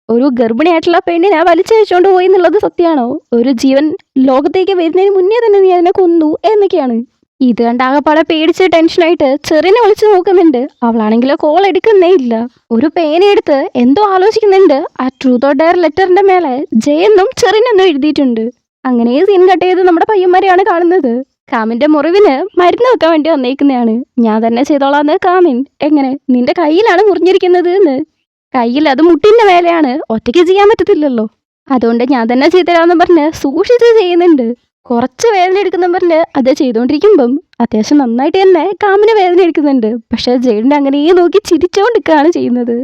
S1: ഒരു ഗർഭിണിയായിട്ടുള്ള പെണ്ണിനെ വലിച്ചഴിച്ചുകൊണ്ട് പോയി എന്നുള്ളത് സത്യമാണോ? ഒരു ജീവൻ ലോകത്തേക്ക് വരുന്നതിന് മുന്നേ തന്നെ നീ അതിനെ കൊന്നു എന്നൊക്കെയാണ്. ഇത് കണ്ടാകപ്പാടെ പേടിച്ച് ടെൻഷനായിട്ട് ചെറിനെ വിളിച്ചു നോക്കുന്നുണ്ട്. അവളാണെങ്കിലോ കോൾ എടുക്കുന്നേ ഇല്ല. ഒരു പേനയെടുത്ത് എന്തോ ആലോചിക്കുന്നുണ്ട്. ആ ട്രൂത്ത് ഓർ ഡയർ ലെറ്ററിന്റെ മേലെ ജയെന്നും ചെറിനെന്നും എഴുതിയിട്ടുണ്ട്. അങ്ങനെ സീൻ കട്ട് ചെയ്ത് നമ്മുടെ പയ്യന്മാരെയാണ് കാണുന്നത്. കാമിന്റെ മുറിവിന് മരുന്ന് വെക്കാൻ വേണ്ടി വന്നേക്കുന്നതാണ്. ഞാൻ തന്നെ ചെയ്തോളാന്ന് കാമിൻ. എങ്ങനെ, നിന്റെ കയ്യിലാണ് മുറിഞ്ഞിരിക്കുന്നത് എന്ന്. കയ്യിൽ അത് മുട്ടിന്റെ മേലെയാണ്, ഒറ്റയ്ക്ക് ചെയ്യാൻ പറ്റത്തില്ലല്ലോ. അതുകൊണ്ട് ഞാൻ തന്നെ ചെയ്തരാന്ന് പറഞ്ഞ് സൂക്ഷിച്ച് ചെയ്യുന്നുണ്ട്. കുറച്ച് വേദന എടുക്കുന്ന പറഞ്ഞ് അത് ചെയ്തുകൊണ്ടിരിക്കുമ്പം അത്യാവശ്യം നന്നായിട്ട് തന്നെ കാമിന് വേദന എടുക്കുന്നുണ്ട്. പക്ഷെ ജെയ്ഡിനെ അങ്ങനെ നോക്കി ചിരിച്ചോണ്ടിരിക്കുകയാണ് ചെയ്യുന്നത്.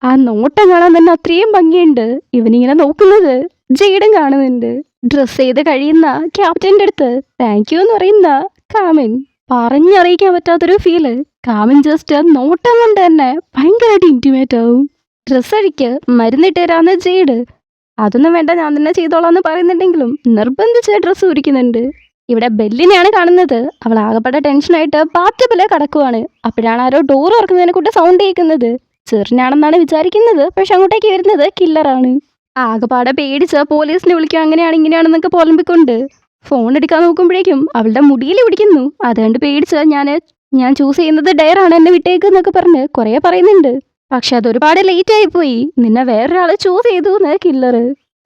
S1: ആ നോട്ടം കാണാൻ തന്നെ അത്രയും ഭംഗിയുണ്ട്. ഇവനിങ്ങനെ നോക്കുന്നത് ജെയ്ഡും കാണുന്നുണ്ട്. ഡ്രസ് ചെയ്ത് കഴിയുന്ന ക്യാപ്റ്റന്റെ അടുത്ത് താങ്ക് യു എന്ന് പറയുന്ന കാമിൻ. പറഞ്ഞറിയിക്കാൻ പറ്റാത്തൊരു ഫീല്. കാമിൻ ജസ്റ്റ് നോട്ടം കൊണ്ട് തന്നെ ഭയങ്കരമായിട്ട് ഇന്റിമേറ്റ് ആവും. ഡ്രസ് അഴിക്ക്, മരുന്നിട്ട് തരാന്ന് ജെയ്ഡ്. അതൊന്നും വേണ്ട, ഞാൻ തന്നെ ചെയ്തോളാന്ന് പറയുന്നുണ്ടെങ്കിലും നിർബന്ധിച്ച് ഡ്രസ്സ് ഉരിക്കുന്നുണ്ട്. ഇവിടെ ബെല്ലിനെയാണ് കാണുന്നത്. അവൾ ആകെപ്പെട്ട ടെൻഷനായിട്ട് ബാത്ടബിലെ കടക്കുവാണ്. അപ്പോഴാണ് ആരോ ഡോർ തുറക്കുന്നതിനെ കൂട്ട് സൗണ്ട് കേൾക്കുന്നത്. ചെറിനാണെന്നാണ് വിചാരിക്കുന്നത്, പക്ഷെ അങ്ങോട്ടേക്ക് വരുന്നത് കില്ലറാണ്. ആകെപ്പാടെ പേടിച്ച് പോലീസിനെ വിളിക്കും. അങ്ങനെയാണ് ഇങ്ങനെയാണെന്നൊക്കെ പുലമ്പിക്കൊണ്ട് ഫോൺ എടുക്കാൻ നോക്കുമ്പോഴേക്കും അവളുടെ മുടിയിൽ പിടിക്കുന്നു. അതുകൊണ്ട് പേടിച്ച് ഞാൻ ചൂസ് ചെയ്യുന്നത് ഡയറാണ്, എന്നെ വിട്ടേക്കെന്നൊക്കെ പറഞ്ഞ് കുറേ പറയുന്നുണ്ട്. പക്ഷെ അതൊരുപാട് ലേറ്റ് ആയിപ്പോയി. നിന്നെ വേറൊരാള് ചൂസ് ചെയ്തു എന്ന് കില്ലറ്.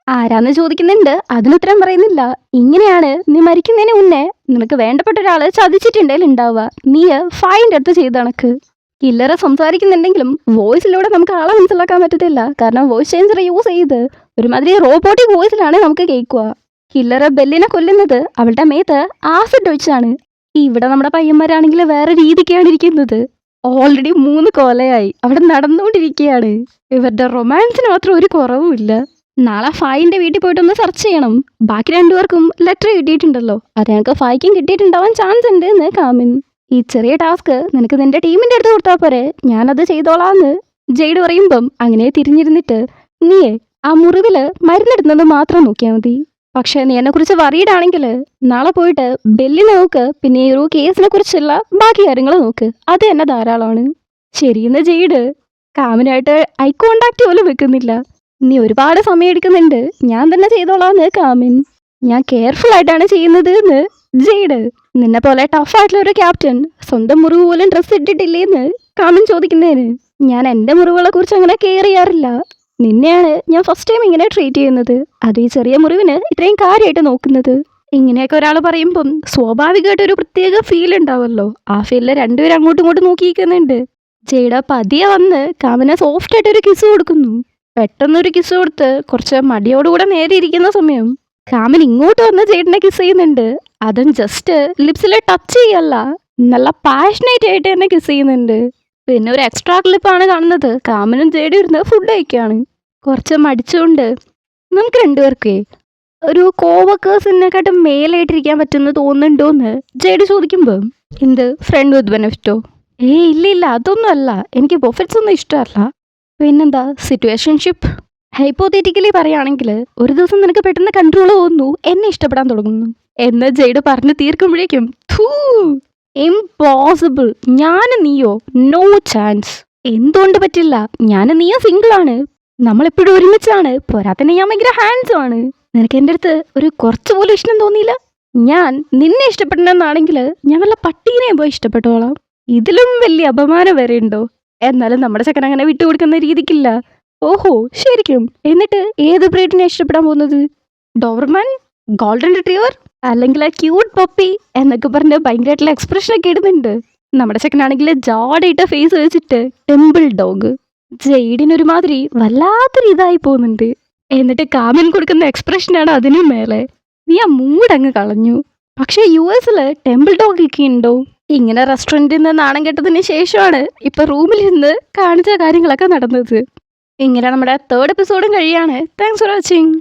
S1: ആരാന്ന് ചോദിക്കുന്നുണ്ട്. അതിനുത്തരം പറയുന്നില്ല. ഇങ്ങനെയാണ് നീ മരിക്കുന്നതിന് മുന്നേ നിനക്ക് വേണ്ടപ്പെട്ട ഒരാള് ചതിച്ചിട്ടുണ്ടെങ്കിൽ ഉണ്ടാവുക. നീ ഫൈൻ്റെ അടുത്ത് ചെയ്ത കണക്ക്. കില്ലറ് സംസാരിക്കുന്നുണ്ടെങ്കിലും വോയിസിലൂടെ നമുക്ക് ആളെ മനസ്സിലാക്കാൻ പറ്റത്തില്ല. കാരണം വോയിസ് ചേഞ്ചർ യൂസ് ചെയ്ത് ഒരുമാതിരി റോബോട്ടിക് വോയിസിലാണ് നമുക്ക് കേൾക്കുക. കില്ലറ് ബെല്ലിനെ കൊല്ലുന്നത് അവളുടെ മേത്ത് ആസിഡ് ഒഴിച്ചാണ്. ഇവിടെ നമ്മുടെ പയ്യന്മാരാണെങ്കിൽ വേറെ രീതിക്കാണ് ഇരിക്കുന്നത്. ഓൾറെഡി 3 കൊലയായി അവിടെ നടന്നുകൊണ്ടിരിക്കുകയാണ്. ഇവരുടെ റൊമാൻസിന് മാത്രം ഒരു കുറവുമില്ല. നാളെ ഫായിന്റെ വീട്ടിൽ പോയിട്ടൊന്ന് സെർച്ച് ചെയ്യണം. ബാക്കി 2 പേർക്കും ലെറ്റർ കിട്ടിയിട്ടുണ്ടല്ലോ, അത് ഞങ്ങൾക്ക് ഫായിക്കും കിട്ടിയിട്ടുണ്ടാവാൻ ചാൻസ് ഉണ്ട് എന്ന് കാമിൻ. ഈ ചെറിയ ടാസ്ക് നിനക്ക് നിന്റെ ടീമിന്റെ അടുത്ത് കൊടുത്താൽ പോരെ, ഞാനത് ചെയ്തോളാന്ന് ജെയ്ഡ് പറയുമ്പം അങ്ങനെ തിരിഞ്ഞിരുന്നിട്ട് നീയെ ആ മുറിവില് മരുന്നിടുന്നത് മാത്രം നോക്കിയാൽ മതി. പക്ഷെ നീ എന്നെക്കുറിച്ച് വറീഡാണെങ്കിൽ നാളെ പോയിട്ട് ബെല്ലിനെ നോക്ക്. പിന്നെ ഈ ഒരു കേസിനെ കുറിച്ചുള്ള ബാക്കി കാര്യങ്ങൾ നോക്ക്, അത് തന്നെ ധാരാളമാണ്. ശരിയെന്ന് ജെയ്ഡ് കാമിനായിട്ട് ഐ കോണ്ടാക്ട് പോലും വെക്കുന്നില്ല. നീ ഒരുപാട് സമയം എടുക്കുന്നുണ്ട്, ഞാൻ തന്നെ ചെയ്തോളാന്ന് കാമിൻ. ഞാൻ കെയർഫുൾ ആയിട്ടാണ് ചെയ്യുന്നത് എന്ന് ജെയ്ഡ്. നിന്നെ പോലെ ടഫായിട്ടുള്ള ഒരു ക്യാപ്റ്റൻ സ്വന്തം മുറിവ് പോലും ഡ്രസ്സ് ഇട്ടിട്ടില്ലേന്ന് കാമിൻ ചോദിക്കുന്നതിന് ഞാൻ എൻ്റെ മുറിവുകളെ കുറിച്ച് അങ്ങനെ കെയർ ചെയ്യാറില്ല. നിന്നെയാണ് ഞാൻ ഫസ്റ്റ് ടൈം ഇങ്ങനെ ട്രീറ്റ് ചെയ്യുന്നത്, അത് ഈ ചെറിയ മുറിവിന് ഇത്രയും കാര്യമായിട്ട് നോക്കുന്നത്. ഇങ്ങനെയൊക്കെ ഒരാൾ പറയുമ്പം സ്വാഭാവികമായിട്ട് ഒരു പ്രത്യേക ഫീൽ ഉണ്ടാവുമല്ലോ. ആ ഫീലിൽ രണ്ടുപേരും അങ്ങോട്ടും ഇങ്ങോട്ടും നോക്കിയിരിക്കുന്നുണ്ട്. ജെയ്ഡ പതിയെ വന്ന് കാമിനെ സോഫ്റ്റ് ആയിട്ട് ഒരു കിസ് കൊടുക്കുന്നു. പെട്ടെന്നൊരു കിസ് കൊടുത്ത് കുറച്ച് മടിയോടുകൂടെ നേരെ ഇരിക്കുന്ന സമയം കാമിൻ ഇങ്ങോട്ട് വന്ന് ജെയ്ഡിനെ കിസ് ചെയ്യുന്നുണ്ട്. അതും ജസ്റ്റ് ലിപ്സിൽ ടച്ച് ചെയ്യല്ല, നല്ല പാഷനേറ്റ് ആയിട്ട് തന്നെ കിസ് ചെയ്യുന്നുണ്ട്. പിന്നെ ഒരു എക്സ്ട്രാ ക്ലിപ്പാണ് കാണുന്നത്. കാമനും ജെയ്ഡും ഇരുന്ന് ഫുഡ് കഴിക്കുകയാണ്. കുറച്ച് മടിച്ചുകൊണ്ട് നമുക്ക് രണ്ടുപേർക്കേ ഒരു കോവർക്കേഴ്സിനെക്കാട്ടും മേലായിട്ടിരിക്കാൻ പറ്റുമെന്ന് തോന്നുന്നുണ്ടോന്ന് ജെയ്ഡ് ചോദിക്കുമ്പോൾ എന്ത് ഫ്രണ്ട് വിത്ത് ബെനിഫിറ്റോ? ഇല്ല ഇല്ല, അതൊന്നും അല്ല. എനിക്ക് ബൊഫറ്റ്സ് ഒന്നും ഇഷ്ടമല്ല. പിന്നെന്താ സിറ്റുവേഷൻഷിപ്പ്? ഹൈപ്പോത്തറ്റിക്കലി പറയുകയാണെങ്കിൽ ഒരു ദിവസം നിനക്ക് പെട്ടെന്ന് കൺട്രോൾ തോന്നുന്നു, എന്നെ ഇഷ്ടപ്പെടാൻ തുടങ്ങുന്നു എന്ന് ജെയ്ഡ് പറഞ്ഞു തീർക്കുമ്പോഴേക്കും ഇംപോസിബിൾ. ഞാനും നീയോ? No chance. എന്തുകൊണ്ട് പറ്റില്ല? ഞാനും നീയോ സിംഗിളാണ്, നമ്മളെപ്പോഴും ഒരുമിച്ചാണ്, പോരാത്തന്നെ ഞാൻ ഭയങ്കര ഹാൻഡ്സം ആണ്. നിനക്ക് എൻ്റെ അടുത്ത് ഒരു കുറച്ച് പോലും ഇഷ്ടം തോന്നിയില്ല? ഞാൻ നിന്നെ ഇഷ്ടപ്പെടണമെന്നാണെങ്കിൽ ഞാൻ വല്ല പട്ടീനെ പോയി ഇഷ്ടപ്പെട്ടോളാം. ഇതിലും വലിയ അപമാനം വരെ ഉണ്ടോ? എന്നാലും നമ്മുടെ ചക്കൻ അങ്ങനെ വിട്ടുകൊടുക്കുന്ന രീതിക്കില്ല. ഓഹോ ശരിക്കും? എന്നിട്ട് ഏത് ബ്രീഡിനെ ഇഷ്ടപ്പെടാൻ പോകുന്നത്? ഡോബർമാൻ, ഗോൾഡൻ റിട്രീവർ, അല്ലെങ്കിൽ ആ ക്യൂട്ട് പപ്പി എന്നൊക്കെ പറഞ്ഞ് ഭയങ്കരമായിട്ടുള്ള എക്സ്പ്രഷനൊക്കെ ഇടുന്നുണ്ട്. നമ്മുടെ ചെക്കനാണെങ്കിൽ ജാടായിട്ട ഫേസ് വെച്ചിട്ട് ടെമ്പിൾ ഡോഗ്. ജെയ്ഡിനൊരുമാതിരി വല്ലാത്തൊരു ഇതായി പോകുന്നുണ്ട്. എന്നിട്ട് കാമൻ കൊടുക്കുന്ന എക്സ്പ്രഷനാണ് അതിനും മേലെ. നീ ആ മൂടങ്ങ് കളഞ്ഞു. പക്ഷെ US ടെമ്പിൾ ഡോഗ് ഒക്കെ ഉണ്ടോ? ഇങ്ങനെ റെസ്റ്റോറൻറ്റിൽ നിന്ന് നാണം കെട്ടതിന് ശേഷമാണ് ഇപ്പൊ റൂമിലിരുന്ന് കാണിച്ച കാര്യങ്ങളൊക്കെ നടന്നത്. ഇങ്ങനെ നമ്മുടെ 3rd എപ്പിസോഡും കഴിയാണ്. Thanks for watching.